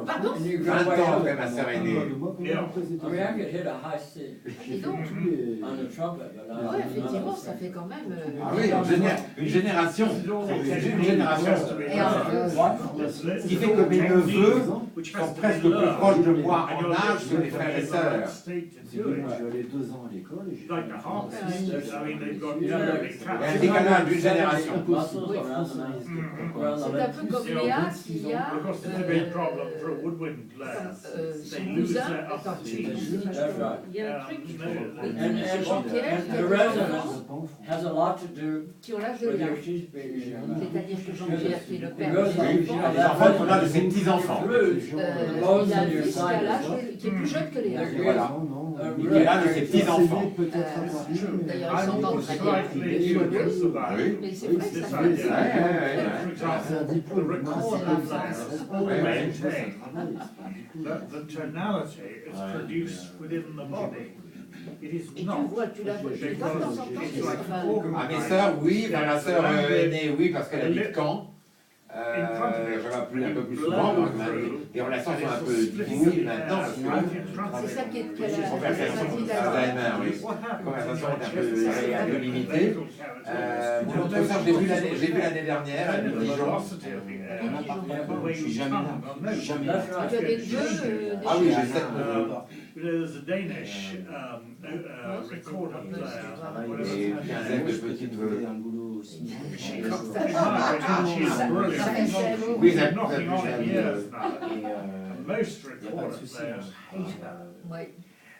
Pardon? and you 20 go way ans up. après ma sœur est née. I mean, I could hit a high C Et donc, on the trumpet, but I ouais, effectivement, ça fait quand même... Ah oui, une génération. C'est une génération. Et en plus, Ce qui fait que mes neveux sont presque plus proches de moi en âge que mes frères et sœurs. J'allais 2 ans à l'école et j'ai Like the harp sisters, I mean, they've got Il y a un very décalage d'une génération. muscles around the mouth. Around the C'est un lips. peu comme Léa qui a... Of course, it's a big problem for a woodwind player. son They lose cousin, their upper attends, teeth. That's right. il y a un truc And Jean-Pierre, the resonance has a lot to do qui ont l'âge de with Léa. your teeth being young. C'est-à-dire que Jean-Pierre, qui est le père Because des Oui, enfants, les enfants qu'on a de ses petits-enfants. il a un fils qui a l'âge, qui est plus jeune que Léa. Voilà. non. Il est là de ses petits-enfants. Peut-être encore mieux. D'ailleurs, ils s'entendent très bien. Slightly dubious about Oui. Mais c'est vrai que ça this fait... idea. Ouais, ouais, ouais. For C'est un example, diplôme record c'est the la flowers, phase. all Ouais, ouais, maintain C'est the tonality is Ouais. produced within the body. It is Et tu not. vois, tu la vois, tu les vois de temps en temps, It's c'est like enfin, Ah, mes sœurs, oui, enfin, ma sœur aînée, oui, parce qu'elle habite Caen. Je m'appelle un peu plus souvent, donc les relations sont un peu difficiles maintenant, parce que c'est ça qui est qu'elle les a conversations dit d'Alzheimer, oui. Les conversations sont un peu limitées. Mon autre sœur, j'ai vu l'année dernière, elle me dit genre, Moi, par contre, je suis jamais là. Je suis jamais là. Tu as des neveux, des ah oui, choses. j'ai 7 neveux. There's a Danish recorder player. Et une quinzaine de petites neveux. Un boulot aussi. She's brilliant. Oui, She's elle knocking on in years now. Et And most il n'y a pas de recorder souci. players hate her. Ouais.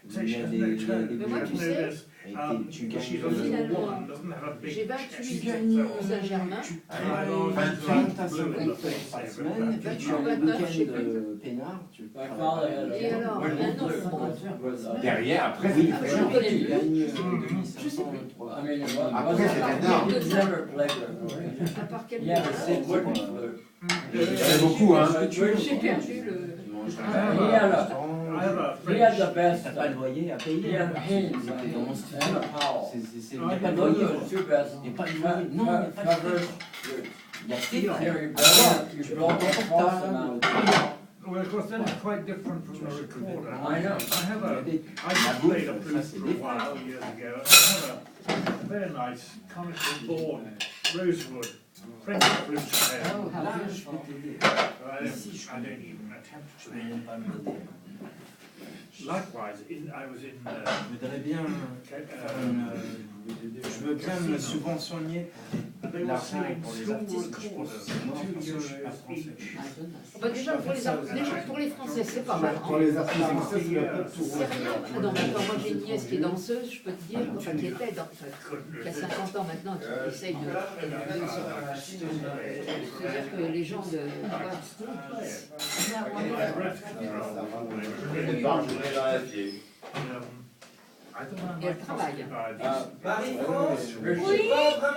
So Il y she a has des- no il y a tone. des- Mais moi, tu sais, tu She's gagnes a little finalement, woman, doesn't have a big j'ai chest. 28 ans Saint-Germain. Tu Allez, travailles 28 à 50 heures par semaine, et puis tu as le 29, je sais week-end plus. peinard, tu My travailles. father had a Et alors, wonderful un enfant. 50 was, Derrière, après, Oui, Ah, c'est je le connais tu plus. gagnes Je sais plus. 2500, I mean, it was, Après, c'est énorme. he never played it. À part quelques He had a fois. sick wooden flute. Il y en a beaucoup, hein. J'ai perdu le. tu manges I have a He had the French. best. T'as pas de loyer à He payer. had Haynes T'es dans mon and studio. a Powell. Il n'y Ah, a pas de Those loyer. are the two best. Il n'y a pas de loyer. Non, il n'y a pas de Covered loyer. flutes. Il y a tes Here frais. you blow, you blow the false amount. Well, of course, that's quite different from the recorder. I know. I have Il y a a. des- I played a flute for a while years ago. I have a very nice conical board, rosewood, French flute player. Oh, how Là, je beautiful. peux t'aider. I don't even attempt Je to. peux même pas m'aider. Likewise, I was in. Je voudrais bien je veux bien me subventionner They were l'argent selling pour les school artistes. recorders, C'est mort, 2 parce que je suis pas euros français. each. My goodness. Bah déjà, pour les Français, c'est pas mal. Pour les artistes français, c'est la pop pour C'est rien. Ah non, mais attends, moi j'ai une nièce qui est danseuse, je peux te dire, enfin qui était, qui a 50 ans maintenant, qui essaye de. C'est-à-dire que les gens de. Et elle travaille. Marie-France, Oui.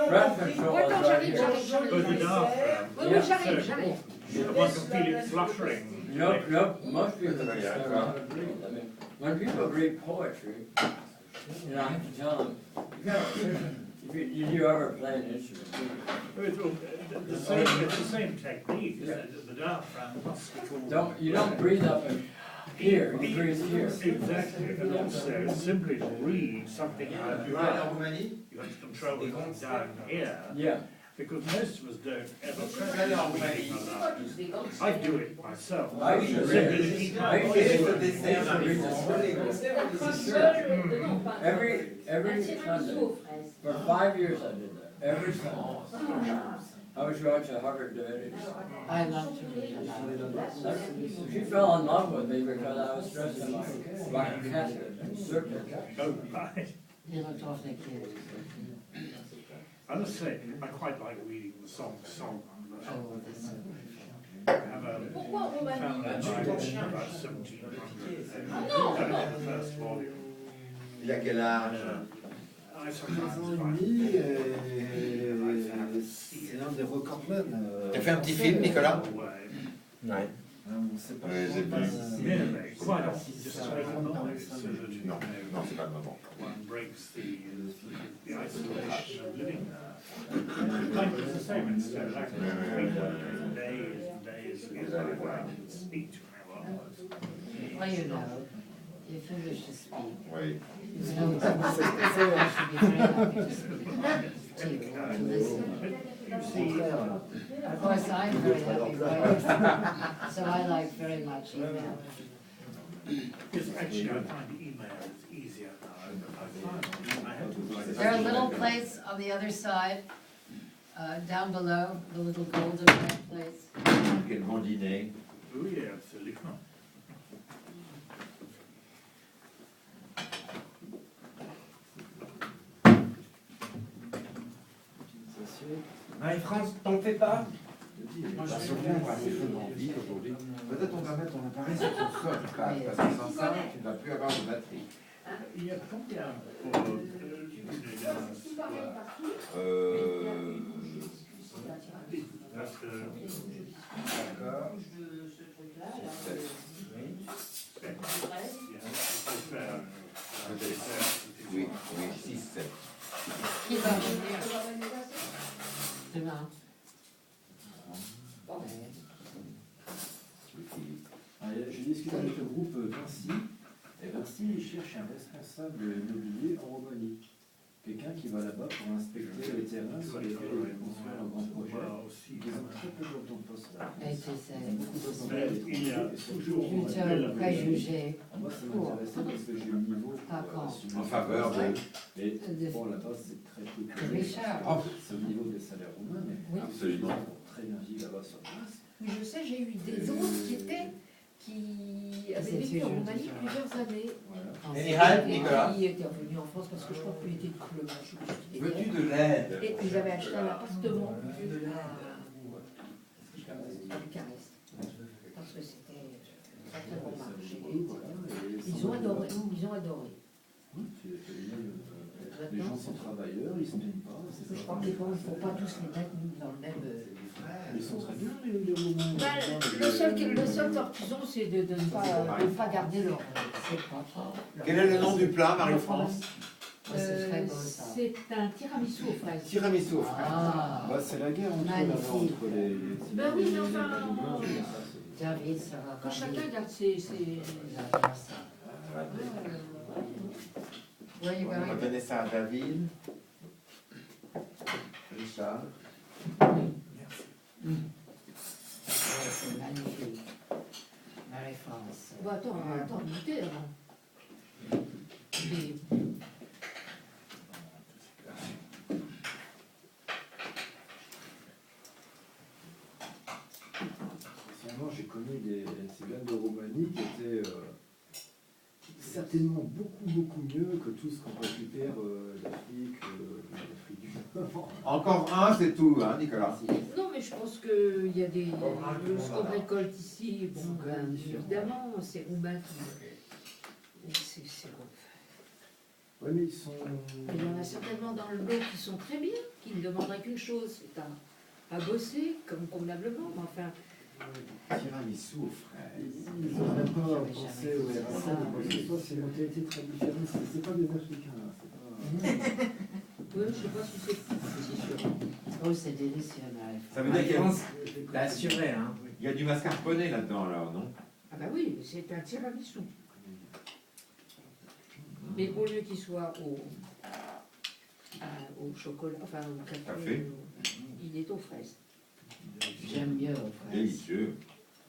Bradford Ouais, attends, was right j'arrive, here. j'arrive. Oui, oui, j'arrive. The one can feel it fluttering. Nope, most people just don't know how to read. I mean, when people read poetry, you know, I have to tell them, you gotta, did you ever play an instrument? It's the same technique, the diaphragm must be called. You don't breathe up in here, you breathe here. Exactly, and also simply to read something like you have to control it down here, Yeah. because most of us don't ever practice reading like that. I do it myself. I used to Simply to read, keep I used to read Every every Sunday. For 5 years I did that, every Sunday. I was going to Harvard Divinity. I love to read about it. She fell in love with me because I was dressed in like a Catholic and circular. Oh, right. He looked awfully cute. I must say, I quite like reading the song. Oh, this. I have a family Bible about 1700. Done the first volume. Il a quel âge? I 3 sometimes ans et find demi, et c'est un des recordmen. T'as fait un petit film, Nicolas? away. Ouais. On sait pas Ouais, j'ai pas- Really, quite often, Si just ça to make a rentre dans les noise, 5 so that minutes. you Non, know, non, c'est pas le moment. one breaks the isolation of living there. Like it's the same in Stoke, like days and days ago, I didn't speak to anyone. Well, you know, if you wish to speak, Oui. you know, you should be very happy to speak, to listen. You see, Of course, I'm very happy voice, so I like very much email. it's actually, I find email is easier now. I find I have to write Is there a little place on the other side, down below, the little golden red place? Quel bon dîner. Oui, absolument. Marie-France, t'en fais pas? Moi, je suis bien assez peu d'envie aujourd'hui. Peut-être on va mettre ton appareil sur ton sol, parce que sans ça, tu ne vas plus avoir de batterie. Il y a combien pour Euh... parce que Il faut faire un dessert. Oui, oui, 6, 7. Qui va venir? Demain. J'ai discuté avec le groupe Vinci, et Vinci il cherche un responsable immobilier en Roumanie. Quelqu'un qui va là-bas pour inspecter les terrains sur lesquels ils vont construire un grand projet. Voilà, aussi. Ils ont très peu de temps de poste là. Et tu sais, beaucoup de Mais il y a toujours Plutôt préjugés. Moi, ça m'intéressait parce que j'ai le niveau D'accord. En faveur de. Et bon, là-bas, c'est très peu Richard. Oh, c'est au niveau des salaires roumains, mais Oui. absolument. ils ont très bien vivre là-bas sur place. Oui, je sais, j'ai eu des autres qui avaient vécu en Roumanie plusieurs années. Voilà. Général, Et Nicolas. qui étaient revenus en France parce que je crois qu'il était de Clement. Je sais plus ce qu'il était. Veux-tu de l'aide? Et ils avaient acheté un appartement à Bucarest. Parce que c'était très très bon marché. Ils ont adoré. Ils ont adoré. Oui, les gens sont travailleurs, ils ne se plaignent pas. Je crois que les gens, il ne faut pas tous les mettre nous, dans le même. Ils sont très bien, les Roumains. Le seul tort qu'ils ont, c'est de ne pas garder leur. C'est pas fort. Quel est le nom du plat, Marie-France? C'est un tiramisu aux fraises. Tiramisu aux fraises. Ah, Bah, c'est la guerre entre les Ben oui, mais enfin, David, ça va quand pas chacun vite. garde ses. J'adore ça. Oui, On va donner ça à David. Richard. C'est magnifique. Marie-France. Bon, attends, goûter avant. Mais Sinon, j'ai connu des cigales de Roumanie qui étaient certainement beaucoup mieux que tout ce qu'on récupère d'Afrique du Nord. Encore un, c'est tout, hein, Nicolas? non, mais je pense qu'il y a des. Ce qu'on récolte ici, bon, ben, évidemment, c'est roumain qui. C'est bon. Oui, mais ils sont. Mais il y en a certainement dans le lot qui sont très bien, qui ne demanderaient qu'une chose, c'est à bosser, comme convenablement, mais enfin. Tiramisu aux fraises. Ils n'auraient pas pensé au RSA, parce que ça, c'est une mentalité très différente. C'est pas des Africains, là. C'est pas... Oui, je ne sais pas si c'est sûr. Oh, c'est délicieux, Marie-France. Ça veut dire qu'il y a- France, t'as assuré, hein. Il y a du mascarpone là-dedans, alors, non? Ah bah oui, c'est un tiramisu. Mais au lieu qu'il soit au chocolat, enfin au café, Café. il est aux fraises. J'aime mieux aux fraises. Délicieux.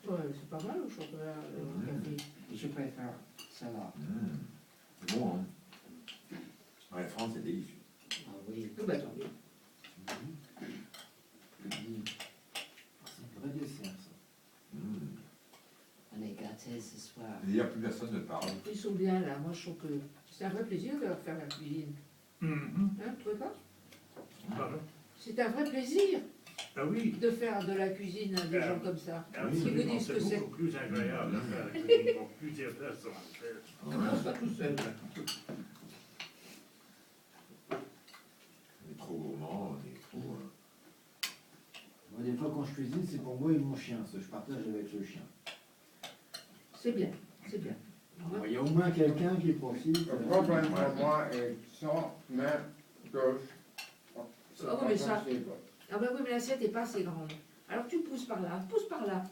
Ouais, c'est pas mal au chocolat, au café. Je préfère cela. C'est bon, hein? Ouais, France, c'est délicieux. Ah oui. Bah, tant mieux. C'est un vrai dessert, ça. On est gâtés ce soir. D'ailleurs, plus personne ne parle. Ils sont bien là, moi je trouve que c'est un vrai plaisir de leur faire la cuisine. Mhm. Hein, tu trouves pas? Pardon? C'est un vrai plaisir Ah oui. de faire de la cuisine à des gens comme ça. Absolument, disent c'est que c'est- beaucoup plus agréable de faire la cuisine pour plusieurs personnes. Commence pas tout seul. On est trop gourmand, on est trop. Moi, des fois, quand je cuisine, c'est pour moi et mon chien. Ça, je partage avec le chien. C'est bien, c'est bien. Il y a au moins quelqu'un qui profite. Le problème pour moi est sans main gauche. C'est Ah oui, pas mais ça- possible. Ah bah oui, mais l'assiette n'est pas assez grande. Alors tu pousses par là, pousse par là.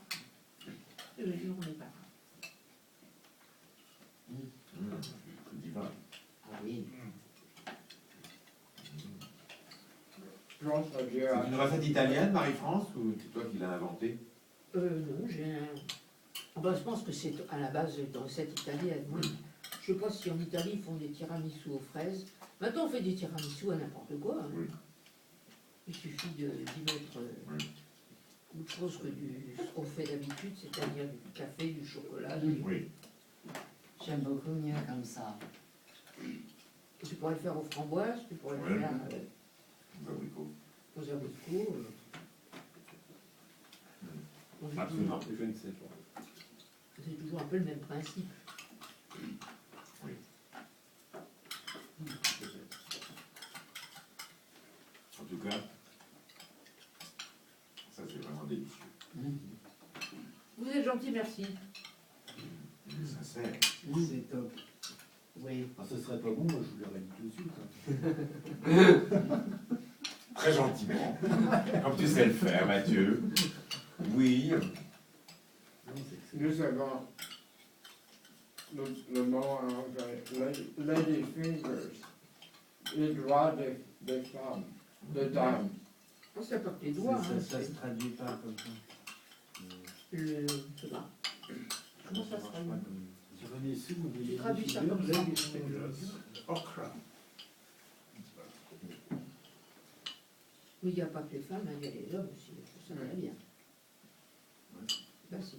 Je veux dire, on n'est pas là. C'est divin. Ah oui. Je pense que Dieu a- C'est une recette italienne, Marie-France, ou c'est toi qui l'as inventée? Non, j'ai un. Ah bah, je pense que c'est à la base une recette italienne. Oui. Je sais pas si en Italie ils font des tiramisu aux fraises. Maintenant on fait des tiramisu à n'importe quoi. Hein. Oui. Il suffit d'y mettre Oui. autre chose que ce qu'on fait d'habitude, c'est-à-dire du café, du chocolat. Du... Oui. J'aime beaucoup mieux comme ça. Tu pourrais le faire aux framboises, tu pourrais Ouais. le faire Abricots. aux abricots. Absolument. Je ne sais pas. C'est toujours un peu le même principe. En tout cas, ça c'est vraiment délicieux. Vous êtes gentil, merci. Ça c'est. C'est top. Oui. Ah, ce serait pas bon, moi je vous l'aurais dit tout de suite. Hein. Très gentiment. Comme tu sais le faire, Mathieu. Oui. Non, c'est que Deux secondes. Le mot en anglais, lady fingers, les doigts des femmes, des dames. On sait pas que les doigts, hein. Ça se traduit pas comme ça. Le... je sais pas. Comment ça se traduit? Si vous venez ici, vous Tu voyez. traduis ça comme ça. Ladies' fingers, okra. Oui, il n'y a pas que les femmes, hein, il y a les hommes aussi. Ça va bien. Ben si.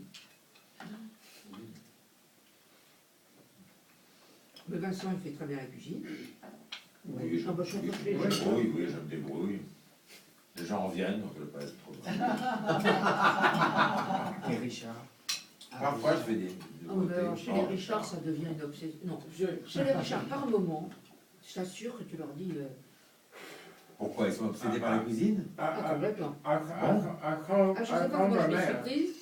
Mais Vincent, il fait très bien la cuisine. Oui, Ah bah, je suis oui, pas chez les oui, gens. oui, je me débrouille. Les gens reviennent, donc je ne vais pas être trop. Et Richard. Parfois, je fais des. Ah, mais alors, chez les Richards, ça devient une obsession. Non, chez les Richards, par moment, je t'assure que tu leur dis. Pourquoi ils sont obsédés par la cuisine? Ah, complètement. À Ah, je sais pas comment je ma l'ai mère, surprise.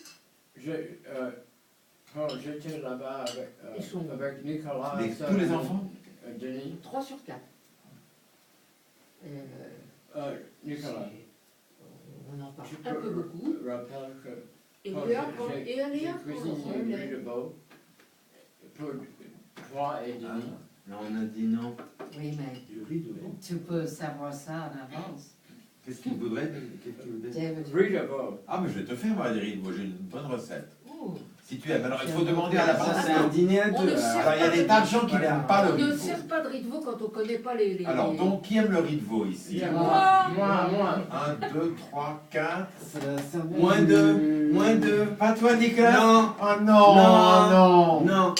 quand j'étais là-bas Ils sont- avec Nicolas, Tous les enfants? Denis, 3 sur 4. Nicolas, On en parle tu un peu beaucoup. rappelles que Et quand Léa, j'ai et Léa, cuisiné du riz de veau pour toi et Denis. Là, on a dit non. Oui, mais Du riz de veau. tu peux savoir ça en avance. Qu'est-ce qu'ils voudraient? Qu'est-ce qu'ils voudraient? David. Riz de veau. Ah, mais je vais te faire, moi, des riz. Moi, j'ai une bonne recette. Oh. Si tu aimes. Alors, il faut demander à la Ça, base. c'est un dîner à On deux. ne sert Alors, il y a des tas de gens qui n'aiment pas le On riz ne de veau. sert pas de riz de veau quand on ne connaît pas les. Alors, donc, qui aime le riz de veau ici? Moi. 1, 2, 3, 4. C'est la cervelle. Moins deux. Moins deux. Pas toi, Nicolas? Non. Oh non, Non. non. Non.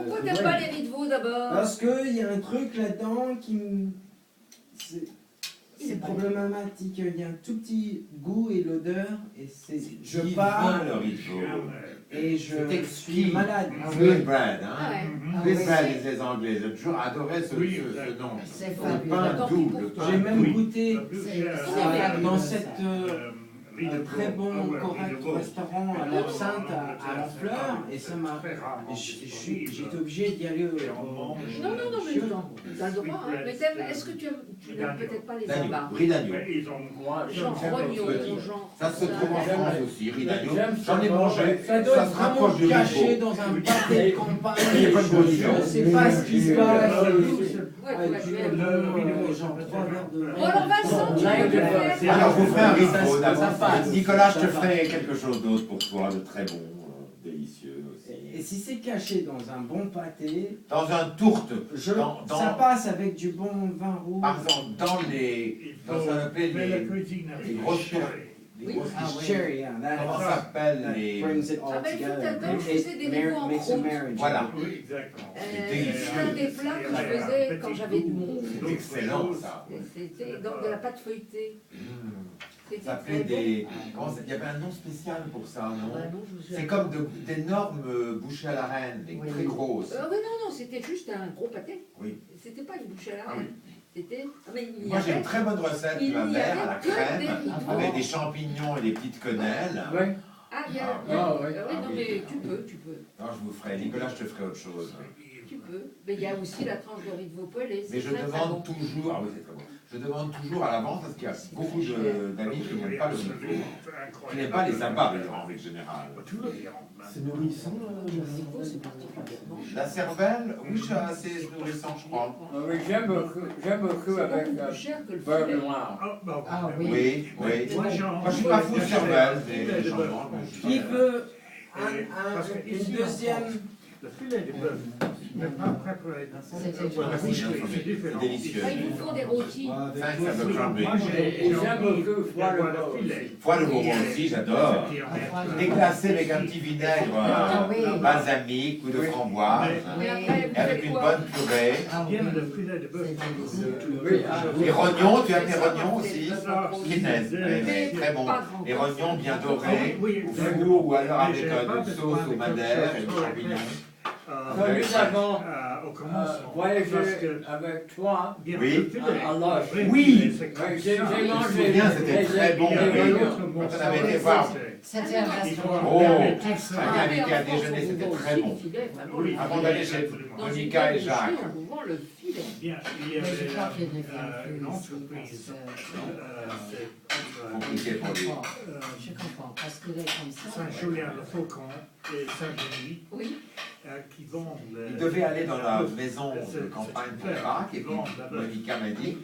Pourquoi t'aimes pas les riz de veau d'abord? Parce qu'il y a un truc là-dedans qui me. C'est problématique. Il y a un tout petit goût et l'odeur. Et c'est. Je Qui pars veut le riz de veau? et je C'est suis exquis. malade. Sweet bread, Ah hein? ouais. Sweet bread, disent les Anglais. J'ai toujours adoré ce Oui, nom. C'est Le fabuleux. pain Tant pis double, pour le toi. pain J'ai même Oui. goûté mais- dans cette riz de très veau. bon, Ah ouais, correct riz de veau. restaurant à Mais l'absinthe non, à la fleur et ça m'a. très rarement disponible. J'étais obligé d'y aller Et on mange. Non, non, non, mais non. T'as le droit, hein. Mais t'aimes, est-ce que tu n'aimes peut-être pas les abats? Riz d'agneau. Mais ils ont Moi, Genre j'aime rognon, petit. genre. Ça se trouve en J'aime France les- aussi, riz d'agneau. j'aime J'en ai ça. mangé. Ça doit Ça être se vraiment rapproche du riz de caché veau. dans un pâté de campagne. Il y a pas de condition. Je sais pas ce qui se passe. Ouais, Ouais, ouais, tu ouais. veux, genre 3 verres de vin. Bon, alors Vincent, tu Là, veux il le va- faire? Alors, je vous ferai un riz de Ça- veau ça d'abord. passe. Nicolas, je te Ça ferai quelque chose d'autre pour toi, de très bon, délicieux Et aussi. si c'est caché dans un bon pâté, Dans un tourte, dans- ça passe avec du bon vin rouge. par exemple, dans les. Il Dans faut- ça s'appelle mais la les. cuisine les grosses chérie. les Oui. grosses Ah, quiches. cherry, yeah, Comment that, ça s'appelle that les. brings it Ah, all ben, il faut together. t'attendre, je faisais des It niveaux en makes a croûte. marriage. Voilà. Oui, exactement. C'est un des plats que je faisais quand j'avais du monde. C'est excellent ça. C'était donc de la pâte feuilletée. C'était Ça très fait bon. des. Comment ça- Il y avait un nom spécial pour ça, non? Ouais, non, je me souviens C'est pas. comme d'énormes bouchées à la reine, des Oui. très grosses. Oui, non, non, c'était juste un gros pâté. Oui. C'était pas une bouchée à la Ah reine. C'était. Ah, mais il y Moi j'ai avait- une très bonne recette il de ma n'y mère à avait la que des crème, riz de veau. avec des champignons et des petites quenelles. Ouais. Ah, il y a. Ah, il y a- ah, oui. oui, non, Ah, mais oui. tu peux, tu peux. Non, je vous ferai. Nicolas, je te ferai autre chose. Tu peux. Mais il y a aussi la tranche de riz de veau pelé. Mais C'est je très, très demande bon. toujours. Ah oui, c'est très bon. Je demande toujours à l'avance parce qu'il y a beaucoup d'amis qui n'aiment pas le riz de veau. Qui n'aiment pas les abats en règle générale. C'est nourrissant, Le haricot, c'est particulièrement. La cervelle, oui, c'est assez nourrissant, je crois. Oui, j'aime beaucoup C'est avec beaucoup plus cher que le beurre filet. noir. Ah oui. Oui, oui. Moi, Moi, je suis pas fou de cervelle, mais j'en mange. Qui veut Parce que ici, une deuxième Le filet de bœuf n'est pas préparé dans C'est la boucherie, c'est différent. C'est délicieux. Ah, ils vous font des rôtis. Cinq, ça me crumbly. Moi, Et j'aime beaucoup foie le veau filet. Foie de veau aussi, j'adore. Déglacé avec un petit vinaigre Ah oui. balsamique ou de framboise. Mais après, vous Avec faites une quoi? bonne purée. Ah oui. J'aime le filet de bœuf. Oui, ah, Les rognons, tu aimes les rognons aussi? Ça, Guinness, Mais très bon. pas grand Les chose. rognons bien dorés, Oui, au four ou alors Mais avec j'ai de pas sauce besoin au de madère et quelque des chose champignons. Quand nous avons au commencement, parce voyagé que avec toi bien, Oui. le filet, à Loche. le vrai Oui. filet, c'est comme Ouais, ça. j'ai Je me mangé souviens, c'était les- très bon. Il y avait un Oui. autre Quand morceau. on avait été voir. C'était un Il faut restaurant. Oh. regarder tout ça. Fabien avait été à déjeuner, c'était très bon. Oui, Avant d'aller chez absolument. Monica et Jacques. On vous vend le filet. Bien, il y Mais je avait crois qu'il y a des une vérités entreprise, ici, c'est entre Compliqué pour lui. Je comprends, parce qu'il est comme ça. Saint-Julien-le-Faucon et Saint-Denis Oui. qui vendent. Il devait aller dans la maison de campagne pour Jacques, et puis là-bas. Monica m'a dit Et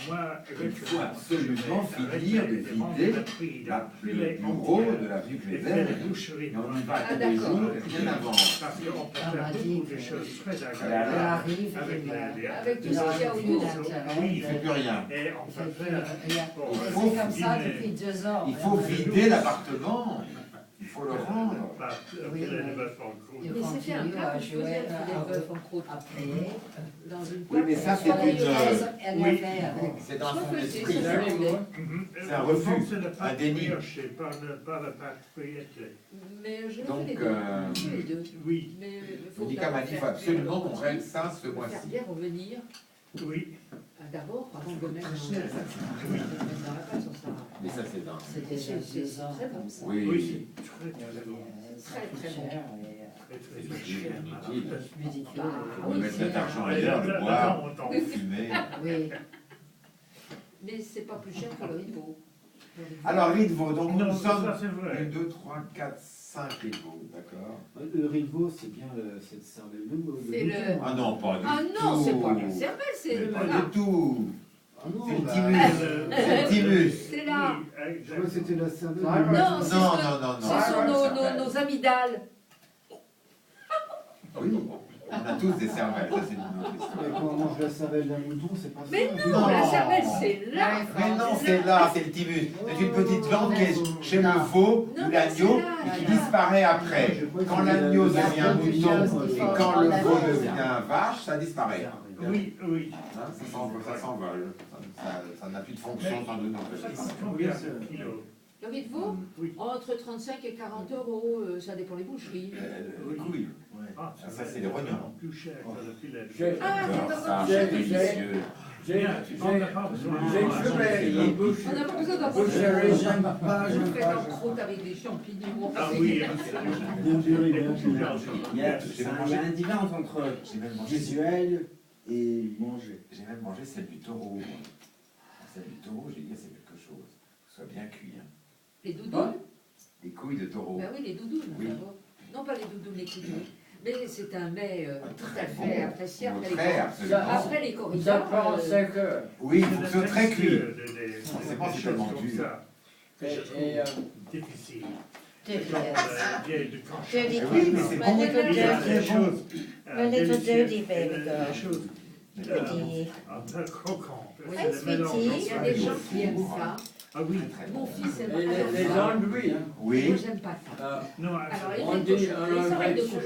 moi, il faut absolument finir de vider le bureau de la rue Clévert. Et on y va tous les jours, bien avant. Parce qu'on peut On faire m'a dit beaucoup de que- choses très Elle agréables arrive, avec Avec tout il ce a qu'il y a plus autour. d'intérêt. Oui, Il ne fait plus rien. Et on peut faire. C'est comme ça depuis 2 ans. Il faut vider l'appartement. Il faut le rendre. Oui, Il Il Mais c'était un continue cas à où je faisais jouer un filet de bœuf en croûte après. dans une Oui, mais ça, c'est Elle une. avait Oui. avec. C'est dans son Soit que esprit. c'est ça. C'est un refus, un déni. Pas la propriété. Mais je l'ai Donc, fait les deux. Les deux. Oui, Mais faut Monica m'a dit qu'il faut absolument qu'on règle ça ce faire mois-ci. bien revenir oui. d'abord avant de mettre dans la pâte, ça sera- Mais ça, c'est dingue. C'était déjà 2 ans très bon. comme ça. Oui. Oui, c'est très très bon. Ça coûte Très, très bon. cher Très très cher. Inutile. ridicule. On va mettre cet argent Et ailleurs, le boire, on t'en- le fumer. Oui, Mais c'est pas plus cher que le Rivo. Alors, Ritvo, donc Non, nous sommes ça c'est vrai. 1, 2, 3, 4, 5 Ritvo, d'accord. Le Rivo, c'est bien cette cervelle de C'est le- Ah non, pas du Ah tout. non, c'est pas la cervelle, c'est Mais le pas là. du tout. Ah non, C'est le bah, thymus. C'est le thymus. C'est là. Oui, je crois que c'était la cervelle. Ah, de- Non, c'est Non, ce- non, non, non. Ce sont nos amygdales. Oui, on a tous des cervelles, ça c'est une autre Mais histoire. quand on mange la cervelle d'un mouton, c'est pas ça. Mais non, Non. la cervelle, c'est là. Mais non, c'est là, c'est le thymus. C'est une petite glande qui est chez le veau ou Non, mais l'agneau c'est là, et qui là. disparaît après. Quand l'agneau devient mouton et quand le veau Il devient vache, ça disparaît. Oui, oui. Hein, ça s'envole. Ça n'a plus de fonction sans doute. Ça coûte combien de kilos? Le Rivo, Oui. entre 35 et 40 euros, ça dépend des boucheries. Le couille. Ah, Ça, c'est les rognons. Plus cher que le filet. J'ai- Ah, Alors, c'est ça, pas c'est bon. délicieux. J'ai On n'a pas besoin de j'ai manger. trouvé une bouche. On n'a pas besoin d'en Boucherie, Je j'aime pas, fais j'aime pas. en croûte avec des champignons. Ah oui, absolument. Bien duré, Et bien beaucoup duré. d'argent. Il y a une différence entre J'ai même mangé visuel et manger. J'ai même mangé celle du taureau. moi. Celle du taureau, j'ai dit, c'est quelque chose. Que ce soit bien cuit. Hein. Les doudounes. Les couilles de taureau. Ben oui, les doudounes. Oui. d'abord. Non, pas les doudounes, les couilles. Mais c'est un mets tout à Très fait bon. apprécié Au après les très, corridas. absolument. Après les Ça corridas. prend 5 heures. Oui, il faut que ce soit très cuit. C'est pas si tellement dur. Que je trouve difficile. Dirty, Genre, yes. vieille de canche. Dirty Eh oui, mais c'est My bon. little Il y a des dirty, choses My little délicieuses dirty baby et girl. des choses Dirty. un peu croquantes. Hi, C'est le mélange sweetie. Il y a des gens qui aiment ça. Ah oui. Mon fils aime Les pas ça. enduits, hein. Moi, Oui. j'aime pas ça. Non, Alors, absolument. On les dit, cochons, on les a oreilles de un cochon.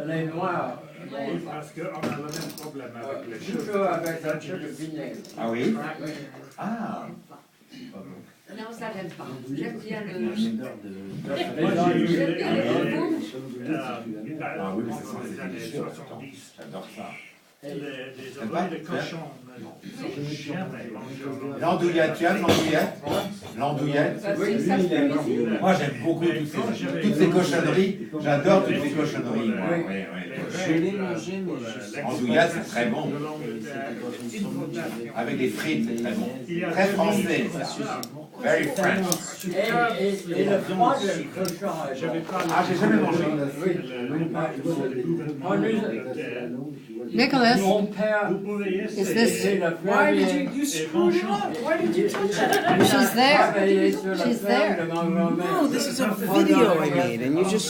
elle est noire. Oui, parce qu'on a le même problème avec les choses. Plutôt avec un peu de vinaigre. Ah oui Oui. Ah Non, ça, j'aime pas. J'aime bien le. Moi, Les j'ai eu J'aime bien les les- doudounes. Ah oui, mais ça, dans c'est les années délicieux. 70. J'adore ça. Les T'aimes pas oreilles de cochon ne sont jamais mangées. L'andouillette, tu aimes l'andouillette L'andouillette Ça, Oui, c'est ça, lui, je il peux a aussi. Moi j'aime beaucoup toutes ces cochonneries. J'adore toutes ces cochonneries, moi. Oui. Oui, oui. Je l'ai mangé, mais je Andouillette, c'est très bon. Avec des frites, c'est très bon. Très français, ça. Very French. Et le froid de cochon est J'avais bon. pas Ah, j'ai jamais mangé. Nicholas, Mon père, Vous pouvez essayer. Is this- c'est le Why did premier. you screw it up? Why did you touch it? she's there. Travaillé sur la She's ferme there. de ma grand-mère. No, this is a video I made and you just